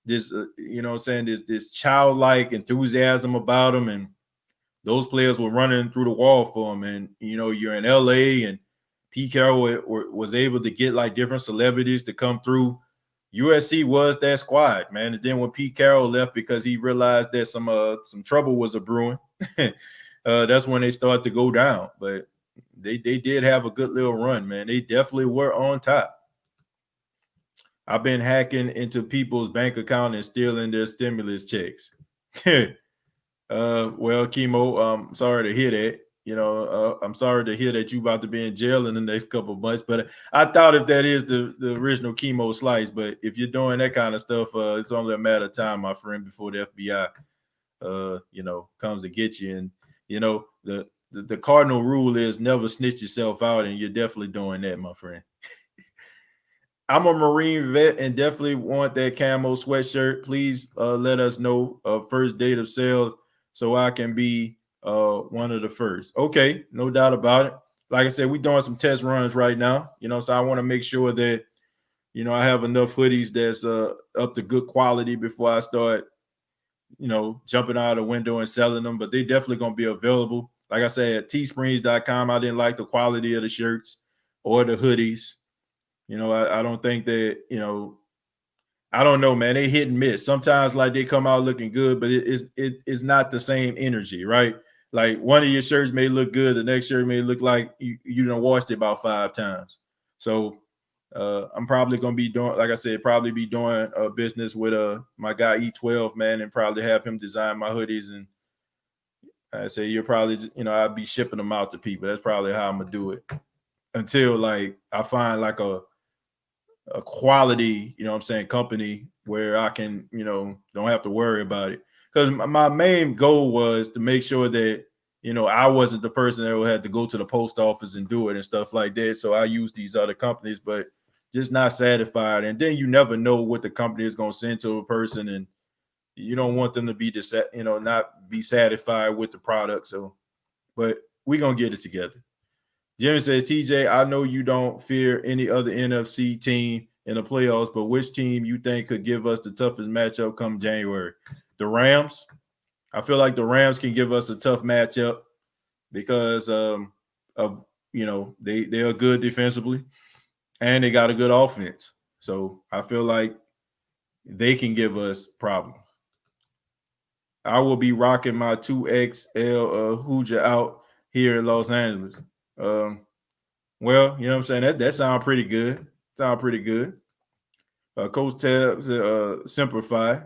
this childlike enthusiasm about him, and those players were running through the wall for him. And you're in LA, and Pete Carroll was able to get like different celebrities to come through. USC was that squad, man. And then when Pete Carroll left because he realized that some trouble was a brewing, that's when they started to go down. But they did have a good little run, man. They definitely were on top. I've been hacking into people's bank account and stealing their stimulus checks. Well, Chemo, sorry to hear that. I'm sorry to hear that you about to be in jail in the next couple of months. But I thought if that is the original Chemo slice, but if you're doing that kind of stuff, it's only a matter of time, my friend, before the FBI, comes to get you. And the cardinal rule is never snitch yourself out, and you're definitely doing that, my friend. I'm a Marine vet and definitely want that camo sweatshirt. Please let us know first date of sales so I can be one of the first. Okay, no doubt about it. Like I said, we're doing some test runs right now, so I want to make sure that, I have enough hoodies that's up to good quality before I start, jumping out of the window and selling them. But they definitely going to be available. Like I said, at teesprings.com, I didn't like the quality of the shirts. or the hoodies. I don't think that, I don't know, man. They hit and miss. Sometimes like they come out looking good, but it's not the same energy, right? Like one of your shirts may look good, the next shirt may look like you done washed it about 5 times. So I'm probably gonna be doing, like I said, probably be doing a business with my guy E12, man, and probably have him design my hoodies. And I say you're probably, I'll be shipping them out to people. That's probably how I'm gonna do it until like I find like a quality, company where I can, don't have to worry about it. Because my main goal was to make sure that, I wasn't the person that would have to go to the post office and do it and stuff like that. So I use these other companies, but just not satisfied. And then you never know what the company is going to send to a person, and you don't want them to be not be satisfied with the product. So, but we're going to get it together. Jimmy says, TJ, I know you don't fear any other NFC team in the playoffs, but which team you think could give us the toughest matchup come January? The Rams. I feel like the Rams can give us a tough matchup because of they are good defensively and they got a good offense. So I feel like they can give us problems. I will be rocking my 2XL Hooja out here in Los Angeles. Well, you know what I'm saying? That sounds pretty good. Coach Tabs, Simplify,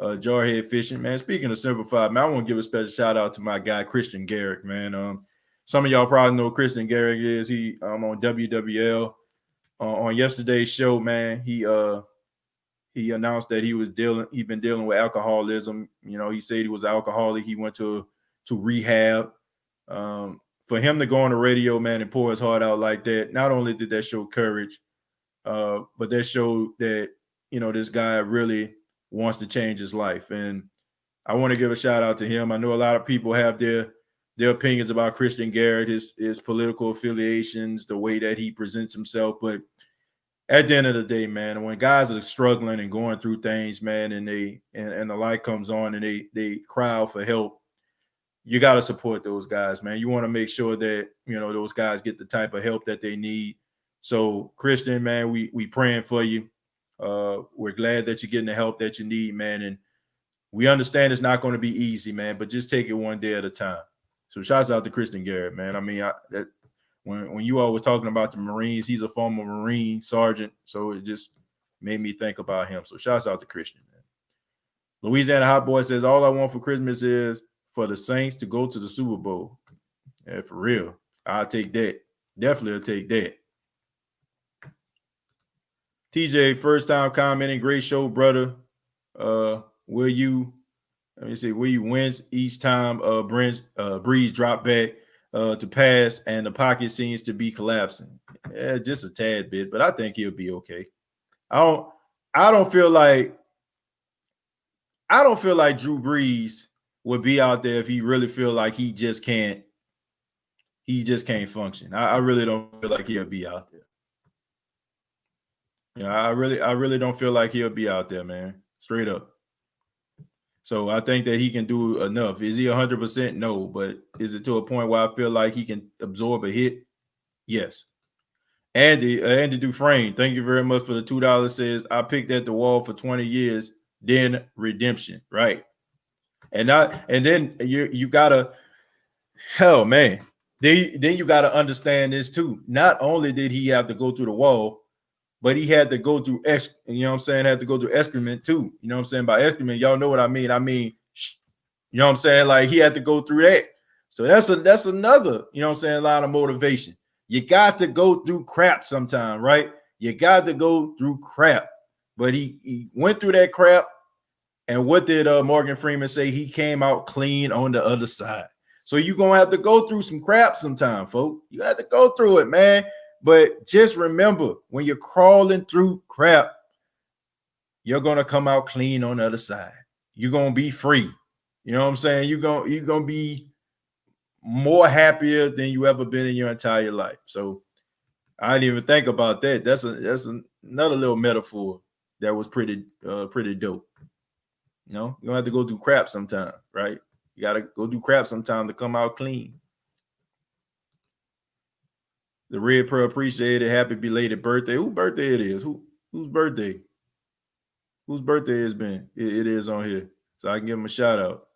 Jarhead Fishing. Man, speaking of Simplify, man, I want to give a special shout out to my guy, Christian Garrick, man. Some of y'all probably know who Christian Garrick is. He on WWL. On yesterday's show, man, he announced that he'd been dealing with alcoholism. He said he was alcoholic. He went to rehab. For him to go on the radio, man, and pour his heart out like that, not only did that show courage, but that showed that, this guy really wants to change his life. And I want to give a shout out to him. I know a lot of people have their opinions about Christian Garrett, his political affiliations, the way that he presents himself. But at the end of the day, man, when guys are struggling and going through things, man, and the light comes on and they cry out for help, you got to support those guys, man. You want to make sure that, those guys get the type of help that they need. So, Christian, man, we praying for you. We're glad that you're getting the help that you need, man. And we understand it's not going to be easy, man, but just take it one day at a time. So, shouts out to Christian Garrett, man. I mean, when you all was talking about the Marines, he's a former Marine sergeant, so it just made me think about him. So, shouts out to Christian, man. Louisiana Hot Boy says, all I want for Christmas is for the Saints to go to the Super Bowl. Yeah, for real. I'll take that. Definitely will take that. TJ, first time commenting. Great show, brother. Will you win each time Breeze drop back to pass and the pocket seems to be collapsing? Yeah, just a tad bit, but I think he'll be okay. I don't feel like Drew Brees would be out there if he really feel like he just can't function. I really don't feel like he'll be out there. I really don't feel like he'll be out there, man. Straight up. So I think that he can do enough. Is he 100%? No, but is it to a point where I feel like he can absorb a hit? Yes. Andy Dufresne, thank you very much for the $2. Says, I picked at the wall for 20 years, then redemption, right? And then you gotta, hell man, then you gotta understand this too. Not only did he have to go through the wall, but he had to go through had to go through excrement too. You know what I'm saying? By excrement, y'all know what I mean. You know what I'm saying? Like he had to go through that. So that's another, line of motivation. You got to go through crap sometime, right? You got to go through crap. But he went through that crap. And what did Morgan Freeman say? He came out clean on the other side. So you're going to have to go through some crap sometime, folks. You have to go through it, man. But just remember, when you're crawling through crap, you're going to come out clean on the other side. You're going to be free. You know what I'm saying? You're going to be more happier than you ever been in your entire life. So I didn't even think about that. That's another little metaphor that was pretty dope. You're going to have to go through crap sometime, right? You got to go through crap sometime to come out clean. The Red Pearl appreciated. Happy belated birthday. Whose birthday it is? Whose birthday? Whose birthday has been? It is on here. So I can give him a shout out.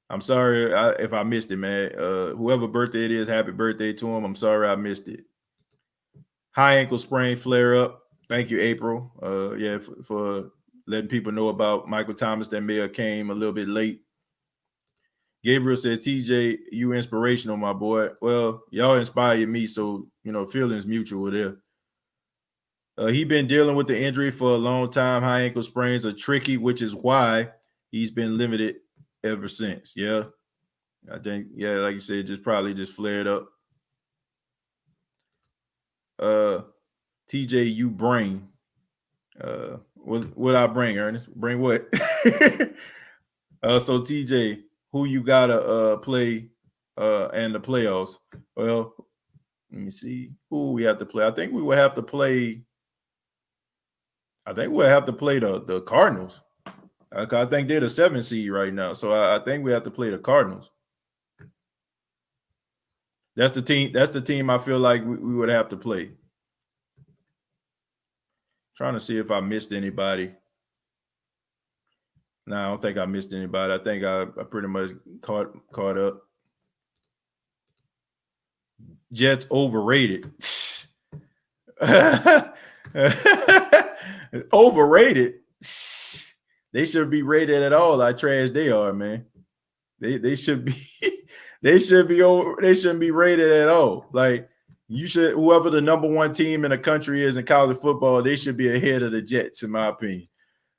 I'm sorry if I missed it, man. Whoever birthday it is, happy birthday to him. I'm sorry I missed it. High ankle sprain flare up. Thank you, April. For letting people know about Michael Thomas that may have came a little bit late. Gabriel said, TJ, you inspirational, my boy. Well, y'all inspired me, so, feelings mutual there. He been dealing with the injury for a long time. High ankle sprains are tricky, which is why he's been limited ever since. Yeah. I think, like you said, just flared up. TJ, you bring. What I bring, Ernest? Bring what? So TJ, who you gotta play and the playoffs? Well, let me see who we have to play. I think we'll have to play the Cardinals. I think they're the 7th seed right now, so I think we have to play the Cardinals. That's the team. That's the team I feel like we would have to play. Trying to see if I missed anybody. No, I don't think I missed anybody. I think I pretty much caught up. Jets overrated. Overrated. They should be rated at all. How trash they are, man. They should be they shouldn't be rated at all. Like, you should, whoever the number 1 team in the country is in college football, they should be ahead of the Jets, in my opinion.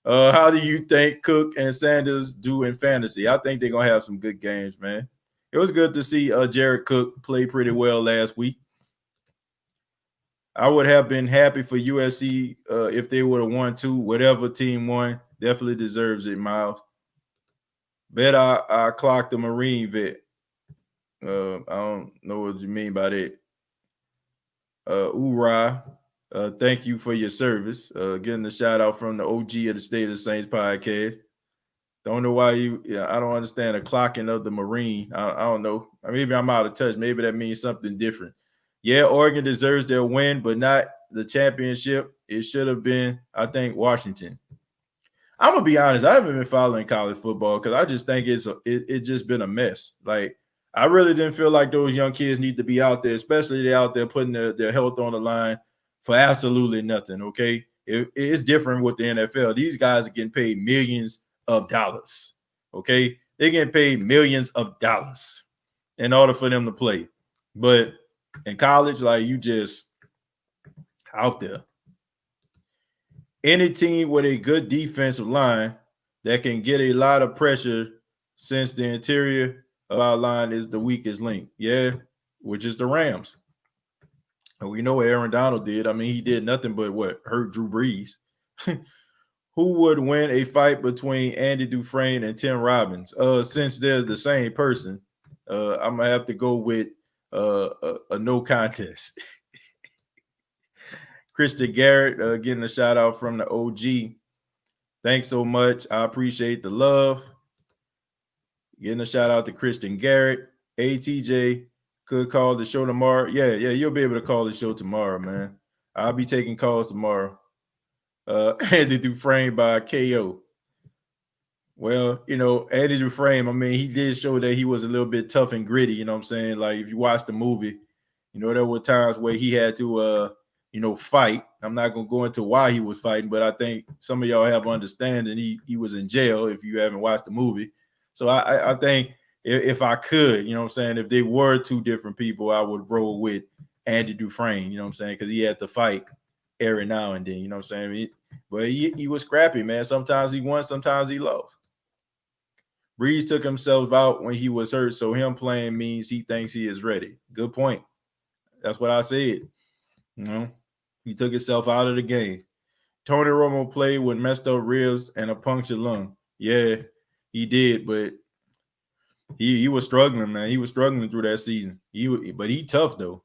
How do you think Cook and Sanders do in fantasy? I think they're gonna have some good games, man. It was good to see Jared Cook play pretty well last week. I would have been happy for USC if they would have won too. Whatever team won definitely deserves it, Miles. Bet I clocked the Marine vet. I don't know what you mean by that. Ura, thank you for your service. Getting a shout out from the OG of the State of the Saints podcast. Don't know why I don't understand the clocking of the Marine. I don't know. Maybe I'm out of touch. Maybe that means something different. Yeah, Oregon deserves their win, but not the championship. It should have been, I think, Washington. I'm gonna be honest. I haven't been following college football because I just think it's just been a mess. Like, I really didn't feel like those young kids need to be out there, especially they're out there putting their health on the line for absolutely nothing. Okay, it's different with the NFL. These guys are getting paid millions of dollars. Okay, they're getting paid millions of dollars in order for them to play. But in college, like, you just out there. Any team with a good defensive line that can get a lot of pressure, since the interior of our line is the weakest link. Yeah, which is the Rams. And we know what Aaron Donald did. I mean, he did nothing but hurt Drew Brees. Who would win a fight between Andy Dufresne and Tim Robbins? Since they're the same person, I'm gonna have to go with a no contest. Kristen Garrett getting a shout out from the OG. Thanks so much. I appreciate the love. Getting a shout out to Kristen Garrett. ATJ could call the show tomorrow. Yeah, you'll be able to call the show tomorrow, man. I'll be taking calls tomorrow. Andy Dufresne by KO. Well, Andy Dufresne, I mean, he did show that he was a little bit tough and gritty, you know what I'm saying? Like, if you watch the movie, there were times where he had to fight. I'm not gonna go into why he was fighting, but I think some of y'all have understanding. He was in jail if you haven't watched the movie. So I think if I could, you know what I'm saying, if they were two different people, I would roll with Andy Dufresne, you know what I'm saying, because he had to fight every now and then, you know what I'm saying? But he was scrappy, man. Sometimes he won, sometimes he lost. Breeze took himself out when he was hurt, so him playing means he thinks he is ready. Good point. That's what I said. He took himself out of the game. Tony Romo played with messed up ribs and a punctured lung. Yeah, he did, but he was struggling, man. He was struggling through that season. But he tough, though.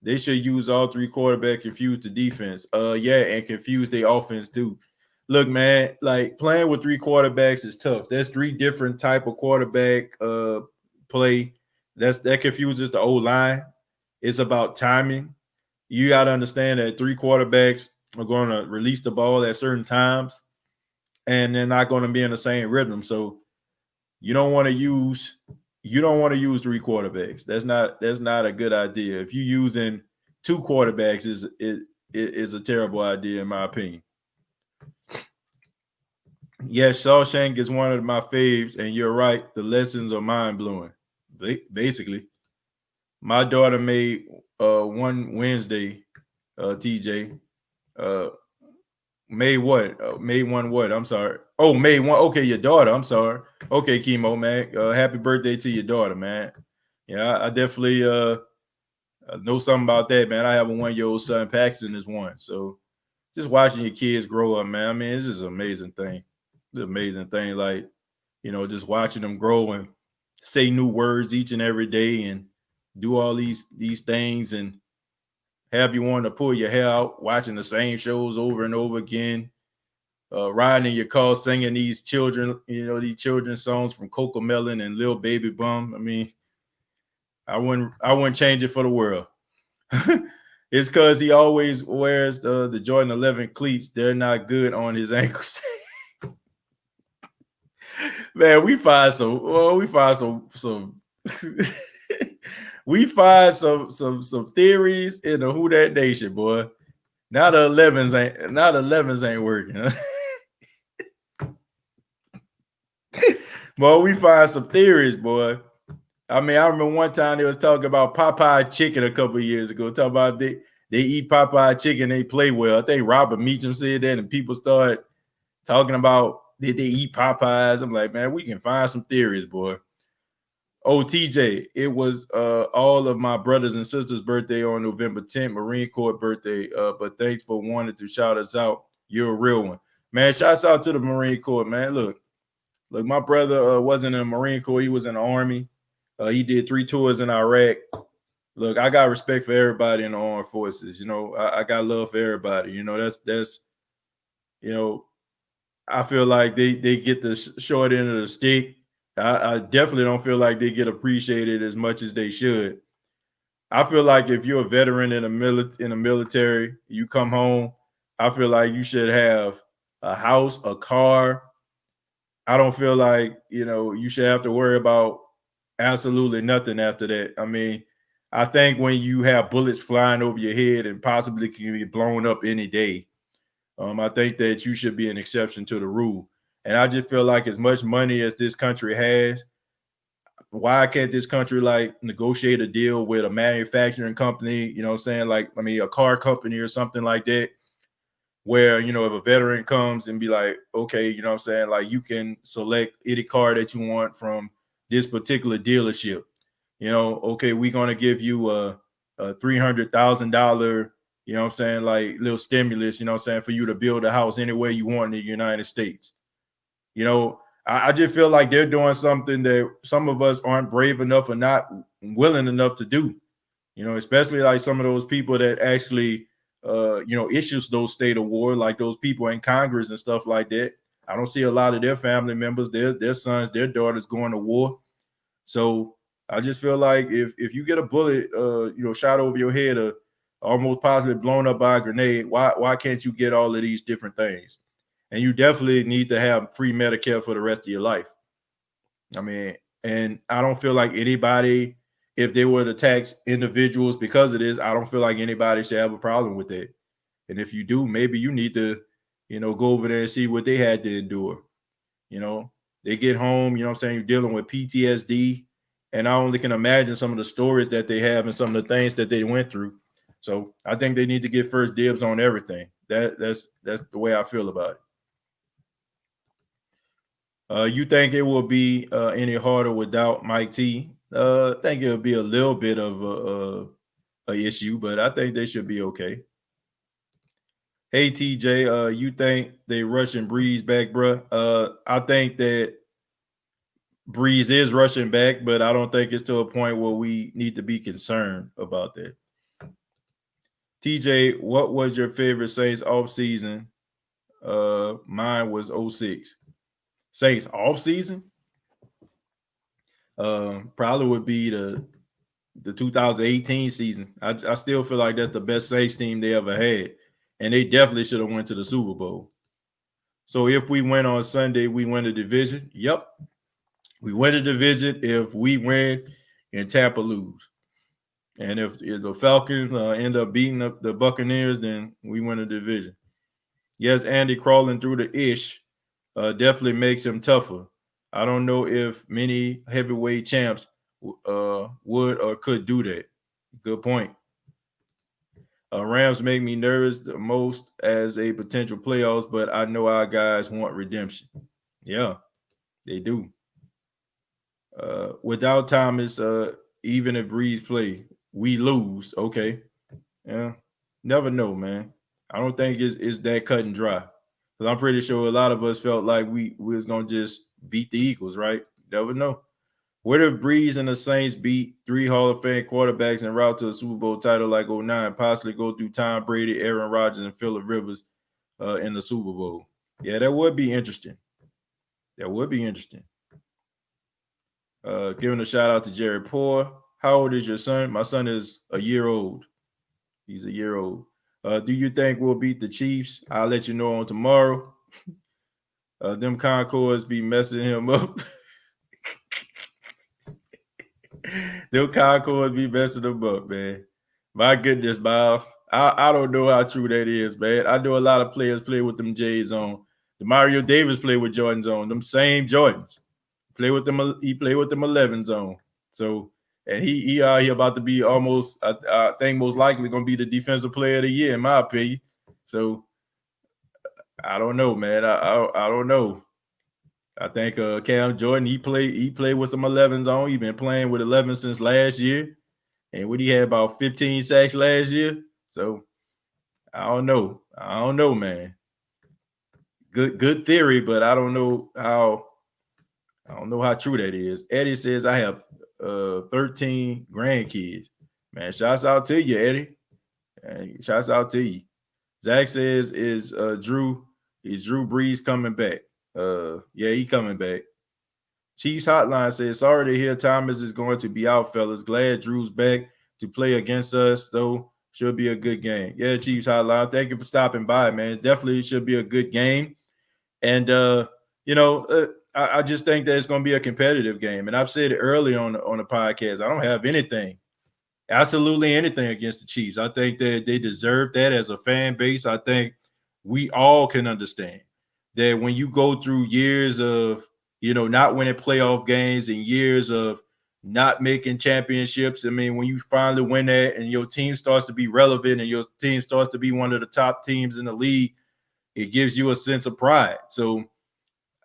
They should use all three quarterbacks, confuse the defense. And confuse the offense, too. Look, man, like, playing with three quarterbacks is tough. There's three different type of quarterback play. That confuses the O-line. It's about timing. You got to understand that 3 quarterbacks are going to release the ball at certain times, and they're not going to be in the same rhythm. So you don't want to use 3 quarterbacks. That's not a good idea. If you're using 2 quarterbacks, is a terrible idea in my opinion. Yes, Shawshank is one of my faves, and you're right. The lessons are mind blowing. Basically, my daughter made one Wednesday. TJ made what? Made one what? I'm sorry. Oh, made one. Okay, your daughter. I'm sorry. Okay, Chemo man. Happy birthday to your daughter, man. Yeah, I definitely know something about that, man. I have a 1-year-old son. Paxton is 1. So just watching your kids grow up, man. I mean, it's just an amazing thing. It's an amazing thing. Like, just watching them grow and say new words each and every day and do all these things and have you want to pull your hair out watching the same shows over and over again, riding in your car singing these children's songs from Coco Melon and Lil Baby Bum. I mean, I wouldn't change it for the world. It's because he always wears the Jordan 11 cleats. They're not good on his ankles. Man, we find some we find some theories in the Who Dat Nation, boy. Now the 11s ain't working. Boy, we find some theories, boy. I mean, I remember one time they was talking about Popeye chicken a couple of years ago. Talking about they eat Popeye chicken, they play well. I think Robert Meacham said that, and people started talking about did they eat Popeyes. I'm like, man, we can find some theories, boy. Oh, TJ, it was all of my brothers and sisters' birthday on November 10th, Marine Corps birthday. But thanks for wanting to shout us out. You're a real one. Man, shouts out to the Marine Corps, man. Look, my brother wasn't in the Marine Corps. He was in the Army. He did 3 tours in Iraq. Look, I got respect for everybody in the armed forces. I got love for everybody. That's I feel like they get the short end of the stick. I definitely don't feel like they get appreciated as much as they should. I feel like if you're a veteran in the military, you come home, I feel like you should have a house, a car. I don't feel like, you should have to worry about absolutely nothing after that. I mean, I think when you have bullets flying over your head and possibly can be blown up any day, I think that you should be an exception to the rule. And I just feel like as much money as this country has, why can't this country like negotiate a deal with a manufacturing company, a car company or something like that, where, if a veteran comes and be like, okay, like you can select any car that you want from this particular dealership, okay, we're going to give you a $300,000, like little stimulus, for you to build a house anywhere you want in the United States. I just feel like they're doing something that some of us aren't brave enough or not willing enough to do, especially like some of those people that actually, issues those state of war, like those people in Congress and stuff like that. I don't see a lot of their family members, their sons, their daughters going to war. So I just feel like if you get a bullet, shot over your head or almost possibly blown up by a grenade, why can't you get all of these different things? And you definitely need to have free Medicare for the rest of your life. I mean, and I don't feel like anybody, if they were to tax individuals because of this, I don't feel like anybody should have a problem with that. And if you do, maybe you need to, go over there and see what they had to endure. They get home, you're dealing with PTSD. And I only can imagine some of the stories that they have and some of the things that they went through. So I think they need to get first dibs on everything. That's the way I feel about it. You think it will be any harder without Mike T? I think it'll be a little bit of a issue, but I think they should be okay. Hey TJ, you think they rushing Breeze back, bro? I think that Breeze is rushing back, but I don't think it's to a point where we need to be concerned about that. TJ, what was your favorite Saints off season? Mine was 06. Saints off season? Probably would be the the 2018 season. I still feel like that's the best Saints team they ever had, and they definitely should have went to the Super Bowl. So if we win on Sunday, we win the division. Yep, we win the division if we win and Tampa lose. And if the Falcons end up beating up the Buccaneers, then we win the division. Yes, Andy crawling through the ish definitely makes him tougher. I don't know if many heavyweight champs would or could do that. Good point. Rams make me nervous the most as a potential playoffs, but I know our guys want redemption. Yeah, they do. Without Thomas, even if Breeze play, we lose. Okay. Yeah. Never know, man. I don't think it's that cut and dry. Because I'm pretty sure a lot of us felt like we was gonna just beat the Eagles, right? Never know. What if Breeze and the Saints beat 3 Hall of Fame quarterbacks en route to a Super Bowl title like 09, possibly go through Tom Brady, Aaron Rodgers, and Phillip Rivers in the Super Bowl? Yeah, that would be interesting. That would be interesting. Giving a shout out to Jerry Poor. How old is your son? My son is a year old. He's a year old. Do you think we'll beat the Chiefs? I'll let you know on tomorrow. Them Concords be messing him up. Them Concords be messing him up, man. My goodness, Miles. I don't know how true that is, man. I know a lot of players play with them J's on. The Mario Davis played with Jordans on. Them same Jordans. He played with them 11s on. So, and he about to be almost, I think most likely going to be the defensive player of the year, in my opinion. So, I don't know, man. I don't know. I think Cam Jordan, he played with some 11s on. He's been playing with 11 since last year. And what he had about 15 sacks last year. So, I don't know. I don't know, man. Good theory, but I don't know how true that is. Eddie says I have 13 grandkids. Man, shouts out to you, Eddie. Shouts out to you. Zach says is Drew Brees coming back? Yeah, he coming back. Chiefs Hotline says sorry to hear Thomas is going to be out, fellas. Glad Drew's back to play against us, though. Should be a good game. Yeah, Chiefs Hotline. Thank you for stopping by, man. Definitely should be a good game. And I just think that it's going to be a competitive game. And I've said it early on the podcast. I don't have absolutely anything against the Chiefs. I think that they deserve that as a fan base. I think we all can understand that when you go through years of, not winning playoff games and years of not making championships. I mean, when you finally win that and your team starts to be relevant and your team starts to be one of the top teams in the league, it gives you a sense of pride. So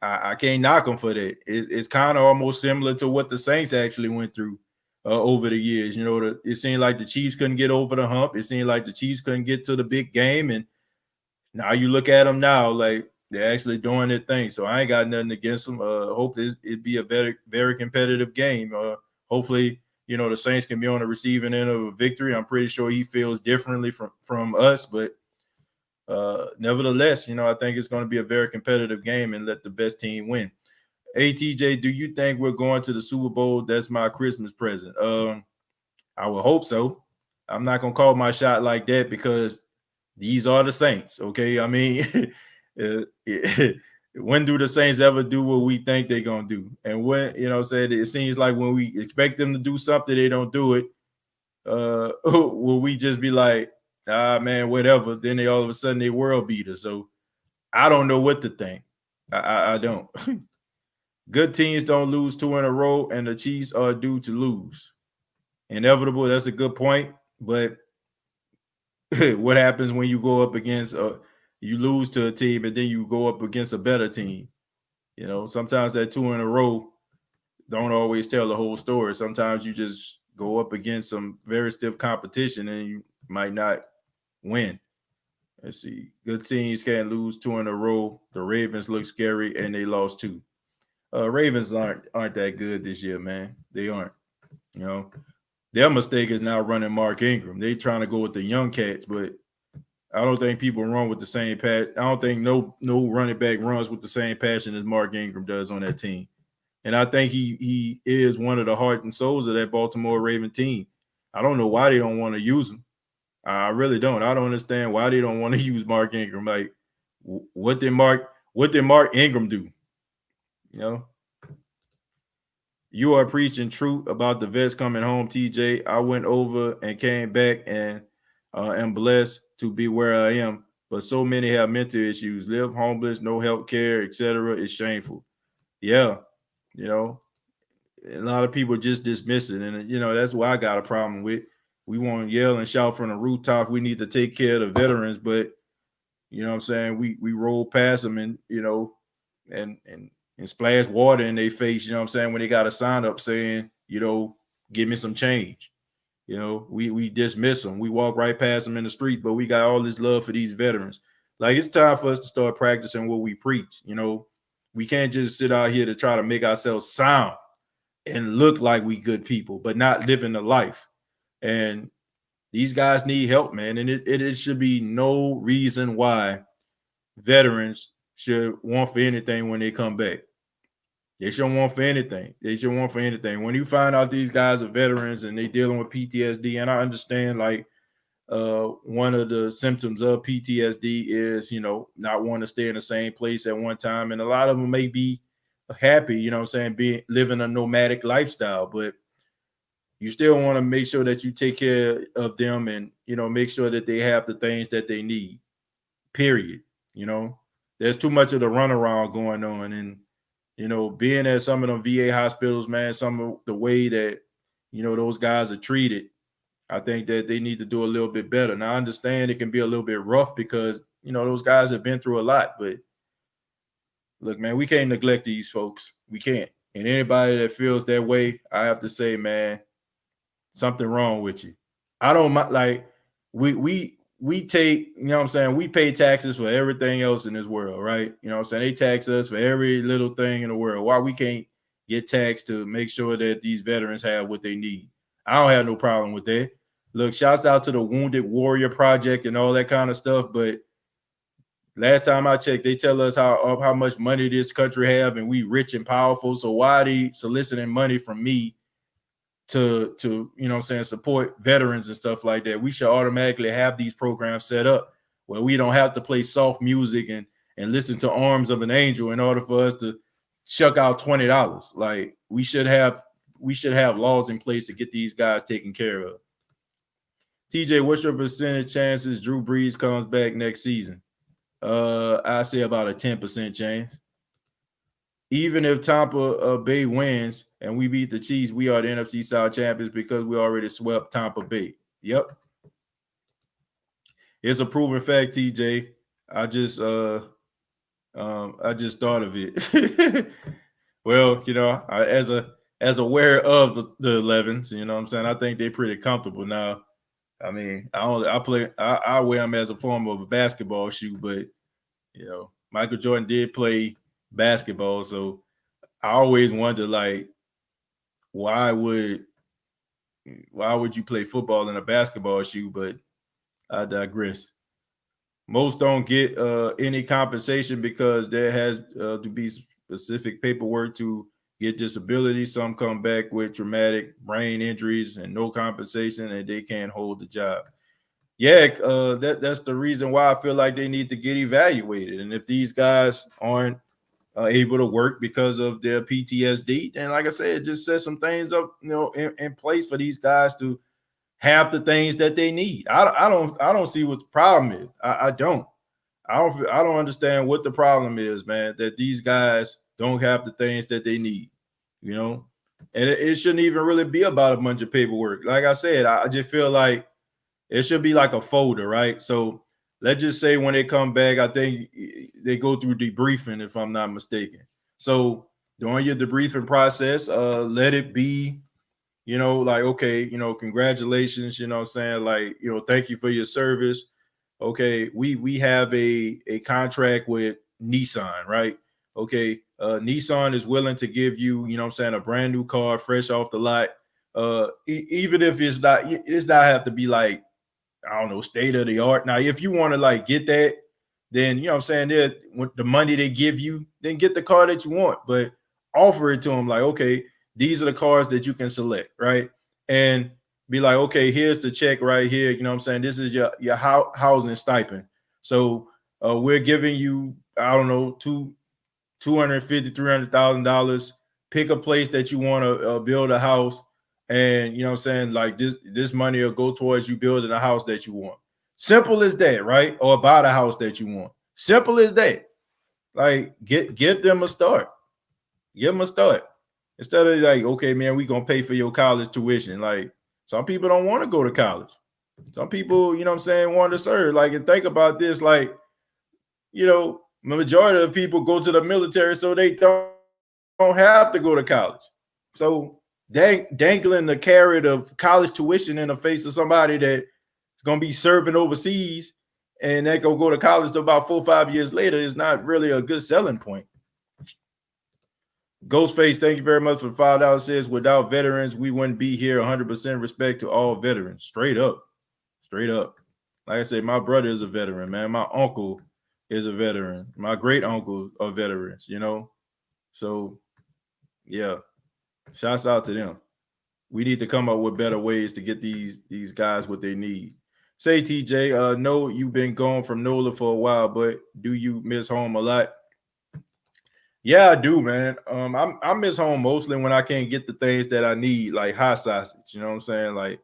I can't knock them for that. It's kind of almost similar to what the Saints actually went through over the years. It seemed like the Chiefs couldn't get over the hump. It seemed like the Chiefs couldn't get to the big game. And now you look at them now, like they're actually doing their thing. So I ain't got nothing against them. Hope it'd be a very, very competitive game. Hopefully, the Saints can be on the receiving end of a victory. I'm pretty sure he feels differently from us, but nevertheless, I think it's going to be a very competitive game and let the best team win. ATJ, do you think we're going to the Super Bowl? That's my Christmas present. I would hope so. I'm not going to call my shot like that because these are the Saints. Okay. I mean, when do the Saints ever do what we think they're going to do? And when, it seems like when we expect them to do something, they don't do it. Will we just be like, man, whatever. Then they all of a sudden they world beater. So I don't know what to think. I don't. Good teams don't lose 2 in a row, and the Chiefs are due to lose. Inevitable. That's a good point. But what happens when you go up against you lose to a team and then you go up against a better team? Sometimes that 2 in a row don't always tell the whole story. Sometimes you just go up against some very stiff competition and you might not win. Let's see. Good teams can't lose 2 in a row. The Ravens look scary and they lost 2. Ravens aren't that good this year, man. They aren't. Their mistake is now running Mark Ingram. They trying to go with the young cats, but I don't think people run with the same passion. I don't think no running back runs with the same passion as Mark Ingram does on that team. And I think he is one of the heart and souls of that Baltimore Raven team. I don't know why they don't want to use him. I really don't. I don't understand why they don't want to use Mark Ingram. Like, what did Mark Ingram do? You know, you are preaching truth about the vets coming home, TJ. I went over and came back and am blessed to be where I am. But so many have mental issues, live homeless, no health care, etc. It's shameful. Yeah, you know, a lot of people just dismiss it, and that's what I got a problem with. We want to yell and shout from the rooftop. We need to take care of the veterans, but you know what I'm saying, we roll past them and and splash water in their face. You know what I'm saying, when they got a sign up saying, give me some change. We dismiss them. We walk right past them in the streets, but we got all this love for these veterans. Like, it's time for us to start practicing what we preach. We can't just sit out here to try to make ourselves sound and look like we good people, but not living the life. And these guys need help, man. And it should be no reason why veterans should want for anything when they come back. They shouldn't want for anything. When you find out these guys are veterans and they dealing with PTSD, and I understand, like, one of the symptoms of PTSD is, not wanting to stay in the same place at one time. And a lot of them may be happy, living a nomadic lifestyle, but you still want to make sure that you take care of them and, make sure that they have the things that they need, period. There's too much of the runaround going on. And, being at some of them VA hospitals, man, some of the way that, those guys are treated, I think that they need to do a little bit better. Now, I understand it can be a little bit rough because, those guys have been through a lot, but look, man, we can't neglect these folks. We can't. And anybody that feels that way, I have to say, man, something wrong with you. I don't mind, like, we take, we pay taxes for everything else in this world, right? They tax us for every little thing in the world. Why we can't get taxed to make sure that these veterans have what they need? I don't have no problem with that. Look, shouts out to the Wounded Warrior Project and all that kind of stuff, but last time I checked, they tell us how much money this country have, and we rich and powerful. So why are they soliciting money from me to support veterans and stuff like that? We should automatically have these programs set up where we don't have to play soft music and listen to Arms of an Angel in order for us to chuck out $20. Like, we should have laws in place to get these guys taken care of. TJ, what's your percentage chances Drew Brees comes back next season? I say about a 10% chance. Even if Tampa Bay wins and we beat the Chiefs, we are the NFC South champions because we already swept Tampa Bay. Yep. It's a proven fact, TJ. I just thought of it. Well, as aware of the 11s, I think they're pretty comfortable now. I mean, I wear them as a form of a basketball shoe, but Michael Jordan did play basketball, so I always wonder, like, why would you play football in a basketball shoe? But I digress. Most don't get any compensation because there has to be specific paperwork to get disability. Some come back with traumatic brain injuries and no compensation, and they can't hold the job. Yeah, that's the reason why I feel like they need to get evaluated. And if these guys aren't able to work because of their PTSD, then, like I said, just set some things up, in place for these guys to have the things that they need. I don't see what the problem is. I don't understand what the problem is, man, that these guys don't have the things that they need, and it shouldn't even really be about a bunch of paperwork. Like I said, I just feel like it should be like a folder, right? So let's just say when they come back, I think they go through debriefing, if I'm not mistaken. So during your debriefing process, let it be, like, okay, congratulations, like, thank you for your service. Okay, we have a contract with Nissan, right? Okay, Nissan is willing to give you, a brand new car, fresh off the lot. Even if it's not have to be like, I don't know, state of the art. Now, if you want to, like, get that, then, with the money they give you, then get the car that you want, but offer it to them like, okay, these are the cars that you can select, right? And be like, okay, here's the check right here. You know what I'm saying? This is your housing stipend. So we're giving you, I don't know, $250,000, $300,000. Pick a place that you want to build a house, and you know what I'm saying, like this money will go towards you building a house that you want. Simple as that, right? Or buy the house that you want. Simple as that. Like give them a start. Give them a start. Instead of like, okay, man, we gonna pay for your college tuition. Like some people don't want to go to college. Some people, you know what I'm saying, want to serve. Like, and think about this, like, you know, the majority of the people go to the military so they don't have to go to college. So dangling the carrot of college tuition in the face of somebody that's going to be serving overseas and that go to college to about 4 or 5 years later is not really a good selling point. Ghostface, thank you very much for the $5. Says, without veterans, we wouldn't be here. 100% respect to all veterans. Straight up. Straight up. Like I said, my brother is a veteran, man. My uncle is a veteran. My great uncle are veterans, you know? So, yeah. Shouts out to them. We need to come up with better ways to get these guys what they need. Say, TJ, no, you've been gone from NOLA for a while, but do you miss home a lot? Yeah, I do, man. I miss home mostly when I can't get the things that I need, like hot sausage. You know what I'm saying? Like,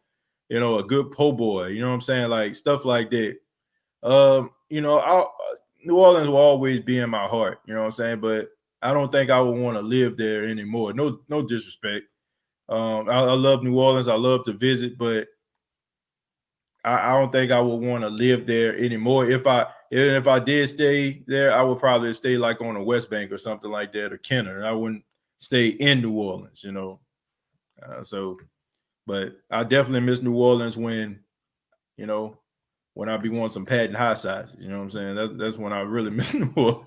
you know, a good po' boy. You know what I'm saying? Like stuff like that. You know, New Orleans will always be in my heart. You know what I'm saying? But I don't think I would want to live there anymore. No disrespect. I love New Orleans. I love to visit, but I don't think I would want to live there anymore. If I did stay there, I would probably stay like on the West Bank or something like that, or Kenner. I wouldn't stay in New Orleans, you know. But I definitely miss New Orleans when, you know, when I be wanting some Patton hot sauce. You know what I'm saying? That's when I really miss New Orleans.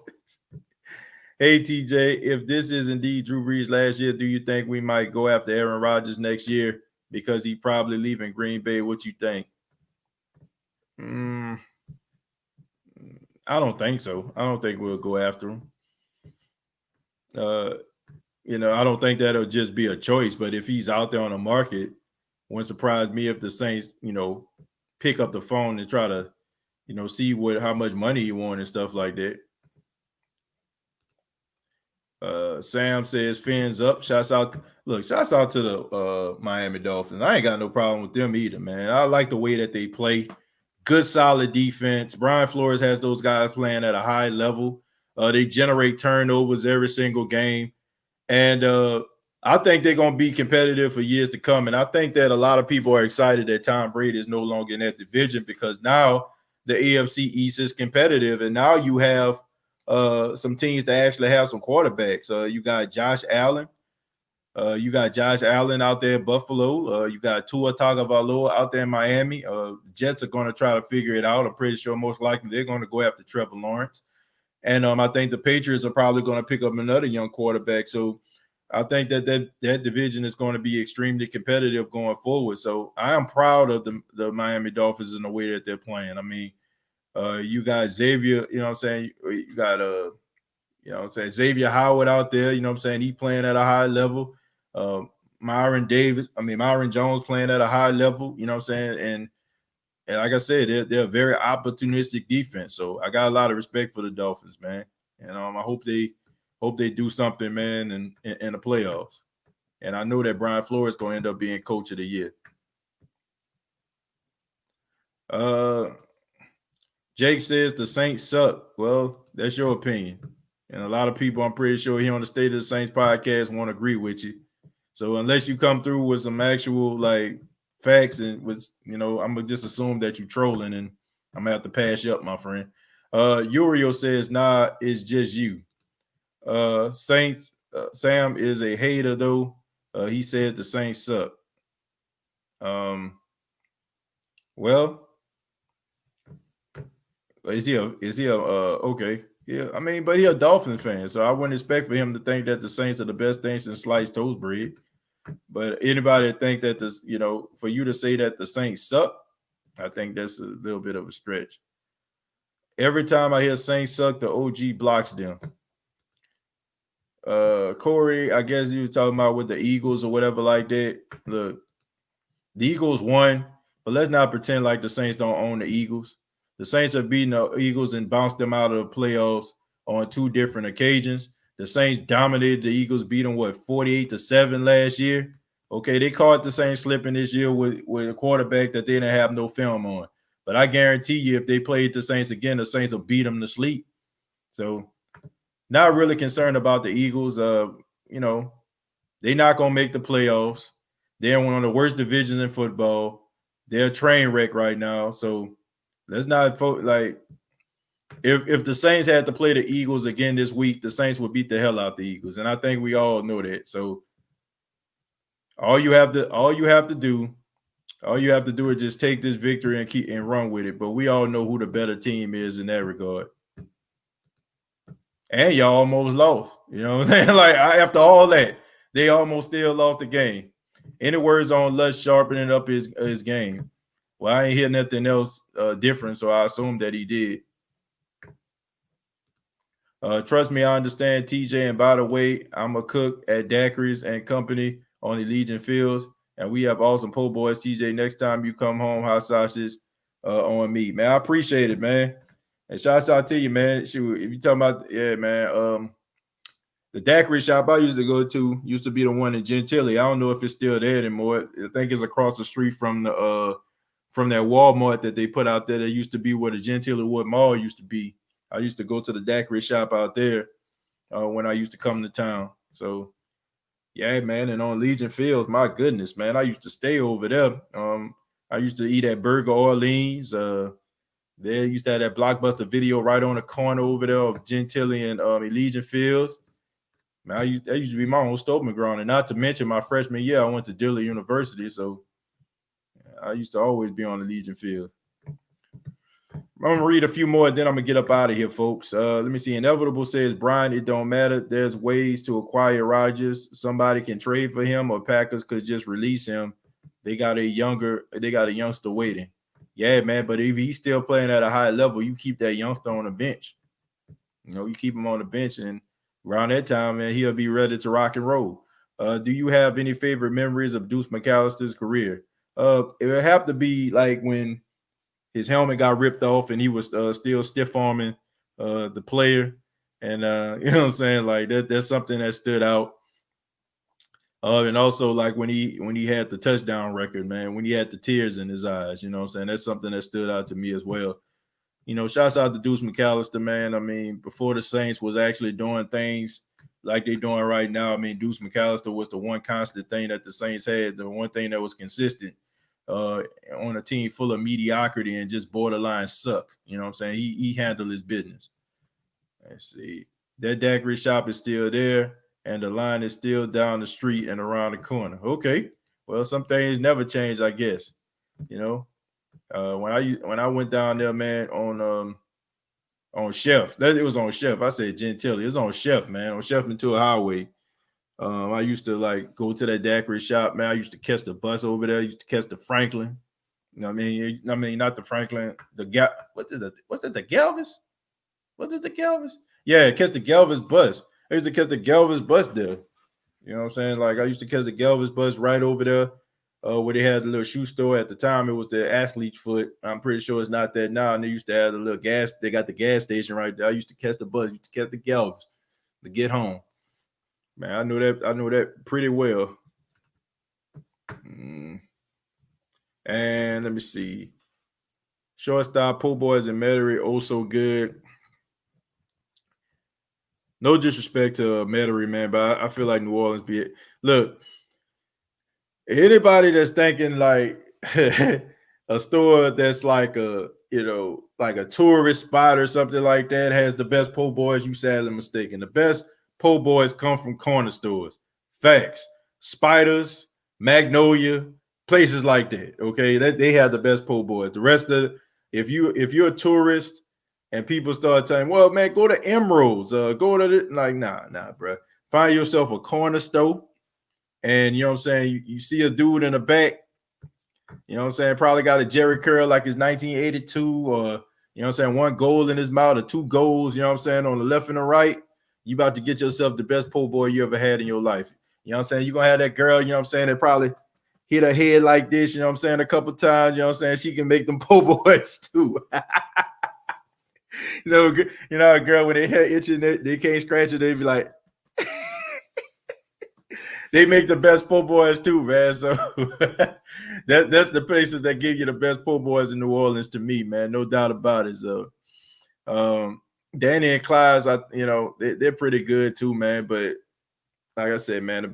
Hey, TJ, if this is indeed Drew Brees last year, do you think we might go after Aaron Rodgers next year because he probably leaving Green Bay? What you think? I don't think so. I don't think we'll go after him. You know, I don't think that'll just be a choice. But if he's out there on the market, wouldn't surprise me if the Saints, you know, pick up the phone and try to, you know, see how much money he wants and stuff like that. Sam says fins up. Shouts out to the Miami Dolphins. I ain't got no problem with them either, man. I like the way that they play. Good, solid defense. Brian Flores has those guys playing at a high level. They generate turnovers every single game. And I think they're going to be competitive for years to come. And I think that a lot of people are excited that Tom Brady is no longer in that division because now the AFC East is competitive. And now you have some teams that actually have some quarterbacks. You got Josh Allen. You got Josh Allen out there in Buffalo. You got Tua Tagovailoa out there in Miami. Jets are going to try to figure it out. I'm pretty sure most likely they're going to go after Trevor Lawrence. And I think the Patriots are probably going to pick up another young quarterback. So I think that division is going to be extremely competitive going forward. So I am proud of the Miami Dolphins in the way that they're playing. I mean, you got Xavier, you know what I'm saying? You got, you know what I'm saying, Xavier Howard out there, you know what I'm saying? He playing at a high level. Myron Jones playing at a high level, you know what I'm saying? And like I said, they're a very opportunistic defense. So I got a lot of respect for the Dolphins, man. And I hope they do something, man, in the playoffs. And I know that Brian Flores is going to end up being coach of the year. Jake says the Saints suck. Well, that's your opinion. And a lot of people, I'm pretty sure here on the State of the Saints podcast won't agree with you. So unless you come through with some actual like facts and with, you know, I'm gonna just assume that you're trolling and I'm gonna have to pass you up, my friend. Uriel says, nah, it's just you. Saints, Sam is a hater though. He said the Saints suck. Well, is he okay? Yeah, I mean, but he a Dolphin fan, so I wouldn't expect for him to think that the Saints are the best thing since sliced toast bread. But anybody that think that this, you know, for you to say that the Saints suck, I think that's a little bit of a stretch. Every time I hear Saints suck, the OG blocks them. Corey, I guess you were talking about with the Eagles or whatever like that. Look, The Eagles won, but let's not pretend like the Saints don't own the Eagles. The Saints have beaten the Eagles and bounced them out of the playoffs on 2 different occasions. The Saints dominated the Eagles, beat them, 48-7 last year? Okay, they caught the Saints slipping this year with a quarterback that they didn't have no film on. But I guarantee you, if they played the Saints again, the Saints will beat them to sleep. So, not really concerned about the Eagles. They're not going to make the playoffs. They're in one of the worst divisions in football. They're a train wreck right now. So let's not if the Saints had to play the Eagles again this week, the Saints would beat the hell out the Eagles. And I think we all know that. So all you have to do is just take this victory and run with it. But we all know who the better team is in that regard. And y'all almost lost. You know what I'm saying? After all that, they almost still lost the game. Any words on Lush sharpening up his game? Well, I ain't hear nothing else different, so I assume that he did. Trust me, I understand, TJ. And by the way, I'm a cook at Daiquiris and Company on the Legion Fields, and we have awesome po' boys. TJ, next time you come home, hot sausage on me, man. I appreciate it, man. And shouts out to you, man. Shoot, if you talking about, yeah, man. The daiquiri shop I used to go to used to be the one in Gentilly. I don't know if it's still there anymore. I think it's across the street from that Walmart that they put out there. That used to be where the Gentilly Wood Mall used to be. I used to go to the daiquiri shop out there when I used to come to town. So, yeah, man. And on Legion Fields, my goodness, man, I used to stay over there. I used to eat at Burger Orleans. They used to have that Blockbuster Video right on the corner over there of Gentilly and Legion Fields. Man, that used to be my own stomping ground. And not to mention my freshman year, I went to Dillard University. So I used to always be on the Legion Field. I'm going to read a few more, then I'm going to get up out of here, folks. Let me see. Inevitable says, Brian, it don't matter. There's ways to acquire Rodgers. Somebody can trade for him, or Packers could just release him. They got a youngster waiting. Yeah, man, but if he's still playing at a high level, you keep that youngster on the bench. You keep him on the bench, and around that time, man, he'll be ready to rock and roll. Do you have any favorite memories of Deuce Mcallister's career? It would have to be like when his helmet got ripped off and he was still stiff-arming the player. And, you know what I'm saying? Like, that's something that stood out. And also, like, when he had the touchdown record, man, when he had the tears in his eyes, you know what I'm saying? That's something that stood out to me as well. Shouts out to Deuce Mcallister, man. I mean, before the Saints was actually doing things like they're doing right now, I mean, Deuce Mcallister was the one constant thing that the Saints had, the one thing that was consistent on a team full of mediocrity and just borderline suck. You know what I'm saying? He handled his business. Let's see. That daiquiri shop is still there, and the line is still down the street and around the corner. Okay. Well, some things never change, I guess. When I went down there, man, on Chef, it was on Chef. I said Gentilly. It's on Chef, man, on Chef into a highway. I used to go to that daiquiri shop, man. I used to catch the bus over there. I used to catch the Franklin. You know what I mean? Not the Franklin. The Galvis? Was it the Galvis? Yeah, catch the Galvis bus. I used to catch the Galvis bus there. You know what I'm saying? Like, I used to catch the Galvis bus right over there. Where they had the little shoe store at the time, it was the Athlete's Foot. I'm pretty sure it's not that now. And they used to have the little gas. They got the gas station right there. I used to catch the bus, used to catch the Galvins to get home. Man, I know that pretty well. And let me see. Shortstop, po' boys and Metairie, oh so good. No disrespect to Metairie, man, but I feel like New Orleans be it. Look. Anybody that's thinking like a store that's like a tourist spot or something like that has the best po' boys, you sadly mistaken. The best po' boys come from corner stores. Facts. Spiders, Magnolia, places like that. Okay, they have the best po' boys. The rest of if you're a tourist and people start telling, well, man, go to Emeralds, go to nah, bro. Find yourself a corner store. And you know what I'm saying? You see a dude in the back, you know what I'm saying? Probably got a Jerry curl like it's 1982, or, you know what I'm saying? One goal in his mouth or 2 goals, you know what I'm saying? On the left and the right, you about to get yourself the best po' boy you ever had in your life. You know what I'm saying? You're going to have that girl, you know what I'm saying? That probably hit her head like this, you know what I'm saying, a couple times, you know what I'm saying, she can make them po' boys too. You know, a girl when they hair itching, they can't scratch it, they be like, they make the best po' boys too, man. So that's the places that give you the best po' boys in New Orleans to me, man. No doubt about it. So Danny and Clyde's, they're pretty good too, man. But like I said, man, the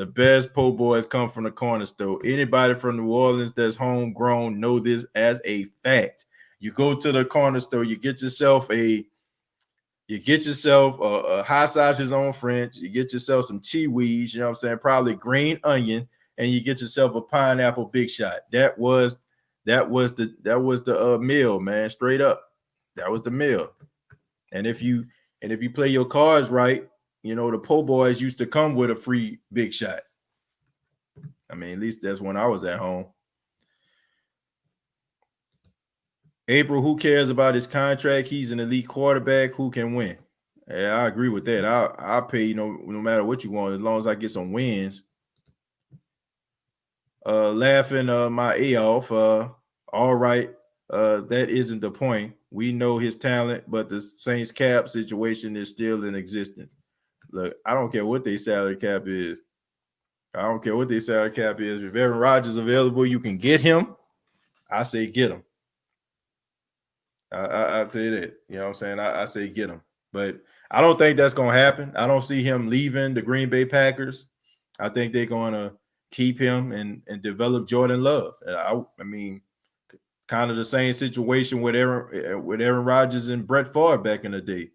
best po' boys come from the corner store. Anybody from New Orleans that's homegrown know this as a fact. You go to the corner store, you get yourself a high sausages on French, you get yourself some chiwis, you know what I'm saying, probably green onion, and you get yourself a pineapple big shot. That was the meal, man. Straight up. That was the meal. And if you play your cards right, you know, the po' boys used to come with a free big shot. I mean, at least that's when I was at home. April, who cares about his contract? He's an elite quarterback. Who can win? Yeah, I agree with that. I'll pay, no matter what you want, as long as I get some wins. Laughing my A off. All right. That isn't the point. We know his talent, but the Saints cap situation is still in existence. Look, I don't care what their salary cap is. If Aaron Rodgers is available, you can get him. I say get him. I'll tell you that. You know what I'm saying? I say get him. But I don't think that's going to happen. I don't see him leaving the Green Bay Packers. I think they're going to keep him and develop Jordan Love. I mean, kind of the same situation with Aaron Rodgers and Brett Favre back in the day.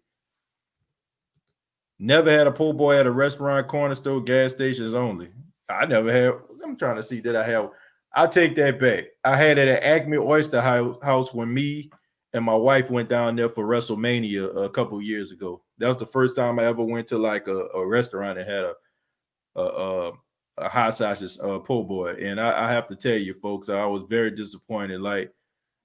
Never had a po' boy at a restaurant, corner store, gas stations only. I never had. I'm trying to see that I have. I'll take that back. I had it at Acme Oyster House when me and my wife went down there for WrestleMania a couple years ago. That was the first time I ever went to like a restaurant and had a hot sausage po' boy. And I have to tell you, folks, I was very disappointed. Like,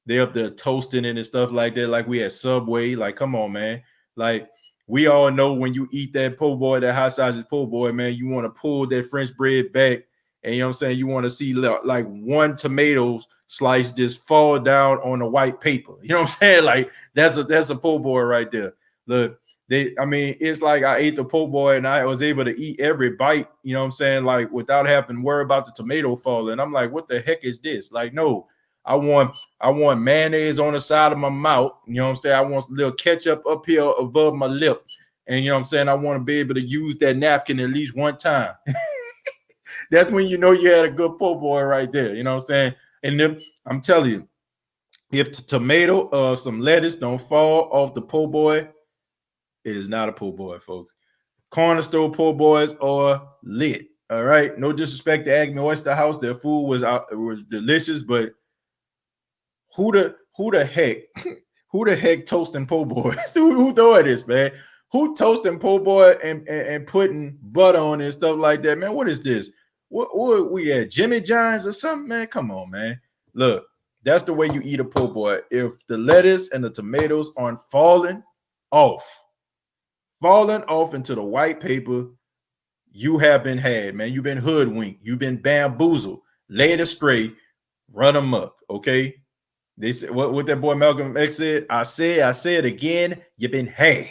they up there toasting it and stuff like that, like we at Subway. Like, come on, man. Like, we all know when you eat that po' boy, that hot sausage po' boy, man, you want to pull that French bread back. And you know what I'm saying? You want to see like one tomato slice just fall down on the white paper. You know what I'm saying? Like, that's a po' boy right there. Look, it's like I ate the po' boy and I was able to eat every bite, you know what I'm saying? Like, without having to worry about the tomato falling. I'm like, what the heck is this? Like, no, I want mayonnaise on the side of my mouth. You know what I'm saying? I want a little ketchup up here above my lip. And you know what I'm saying? I want to be able to use that napkin at least one time. That's when you know you had a good po' boy right there. You know what I'm saying? And then, I'm telling you, if the tomato or some lettuce don't fall off the po' boy, it is not a po' boy, folks. Corner store po' boys are lit. All right. No disrespect to Acme Oyster House. Their food was delicious, but who the heck toasting po' boy? who doing this, man? Who toasting po' boy and putting butter on it and stuff like that, man? What is this? What we at, Jimmy John's or something, man? Come on, man. Look, that's the way you eat a po' boy. If the lettuce and the tomatoes aren't falling off into the white paper, you have been had, man. You've been hoodwinked. You've been bamboozled, laid astray, run amok, okay? They said what that boy Malcolm X said. I said again, you've been had.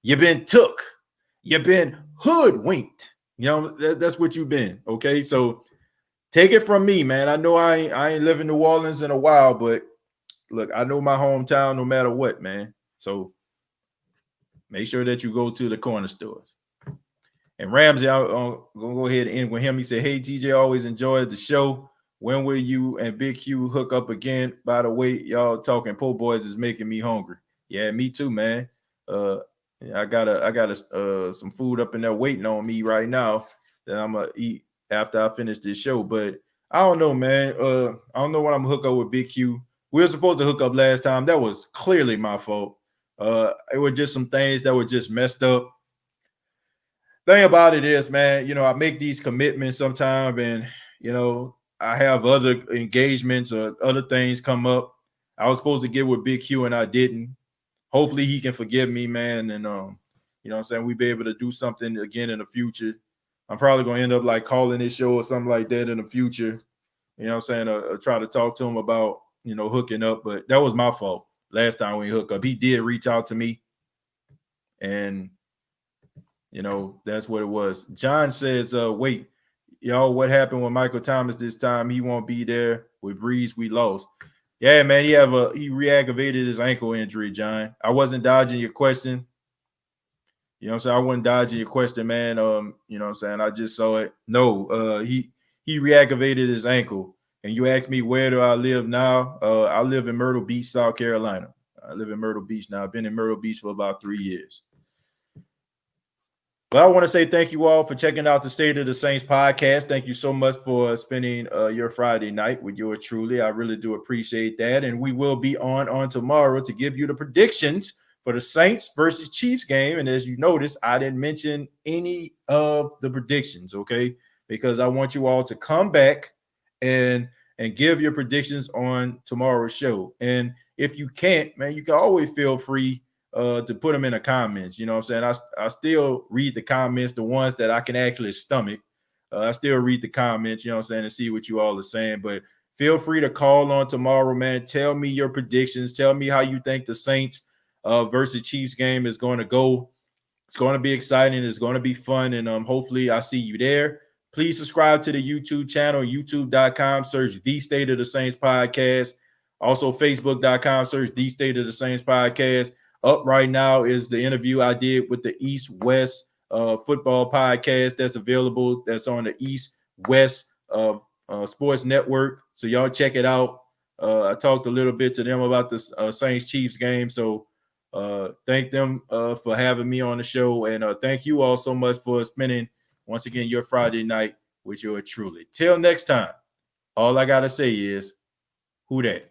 You've been took. You've been hoodwinked. You know, that's what you've been. Okay. So take it from me, man. I know I ain't lived in New Orleans in a while, but look, I know my hometown no matter what, man. So make sure that you go to the corner stores. And Ramsey, I'm gonna go ahead and end with him. He said, "Hey, TJ, always enjoyed the show. When will you and Big Q hook up again? By the way, y'all talking po' boys is making me hungry." Yeah, me too, man. I got some food up in there waiting on me right now that I'm gonna eat after I finish this show. But I don't know, man. I don't know when I'm gonna hook up with Big Q. We were supposed to hook up last time. That was clearly my fault. It were just some things that were just messed up. Thing about it is, man, you know, I make these commitments sometime, and you know, I have other engagements or other things come up. I was supposed to get with Big Q and I didn't. Hopefully he can forgive me, man. And you know what I'm saying, we be able to do something again in the future. I'm probably gonna end up like calling this show or something like that in the future. You know what I'm saying? Try to talk to him about, hooking up, but that was my fault last time we hooked up. He did reach out to me, and that's what it was. John says, wait, y'all, what happened with Michael Thomas this time? He won't be there. With Breeze, we lost. Yeah, man, he re-aggravated his ankle injury, John. I wasn't dodging your question. You know what I'm saying? I wasn't dodging your question, man. You know what I'm saying? I just saw it. No, he re-aggravated his ankle. And you asked me, where do I live now? I live in Myrtle Beach, South Carolina. I live in Myrtle Beach now. I've been in Myrtle Beach for about 3 years. But I want to say thank you all for checking out the State of the Saints podcast. Thank you so much for spending your Friday night with yours truly. I really do appreciate that. And we will be on tomorrow to give you the predictions for the Saints versus Chiefs game. And as you notice, I didn't mention any of the predictions, okay? Because I want you all to come back and give your predictions on tomorrow's show. And if you can't, man, you can always feel free to put them in the comments. You know what I'm saying? I still read the comments, the ones that I can actually stomach. I still read the comments, you know what I'm saying, and see what you all are saying. But feel free to call on tomorrow, man. Tell me your predictions. Tell me how you think the Saints versus Chiefs game is going to go. It's going to be exciting. It's going to be fun. And hopefully I see you there. Please subscribe to the YouTube channel, youtube.com. Search The State of the Saints Podcast. Also, facebook.com. Search The State of the Saints Podcast. Up right now is the interview I did with the East West football podcast that's available. That's on the East West Sports Network. So y'all check it out. I talked a little bit to them about the Saints Chiefs game. So thank them for having me on the show. And thank you all so much for spending, once again, your Friday night with yours truly. Till next time, all I got to say is, who dat?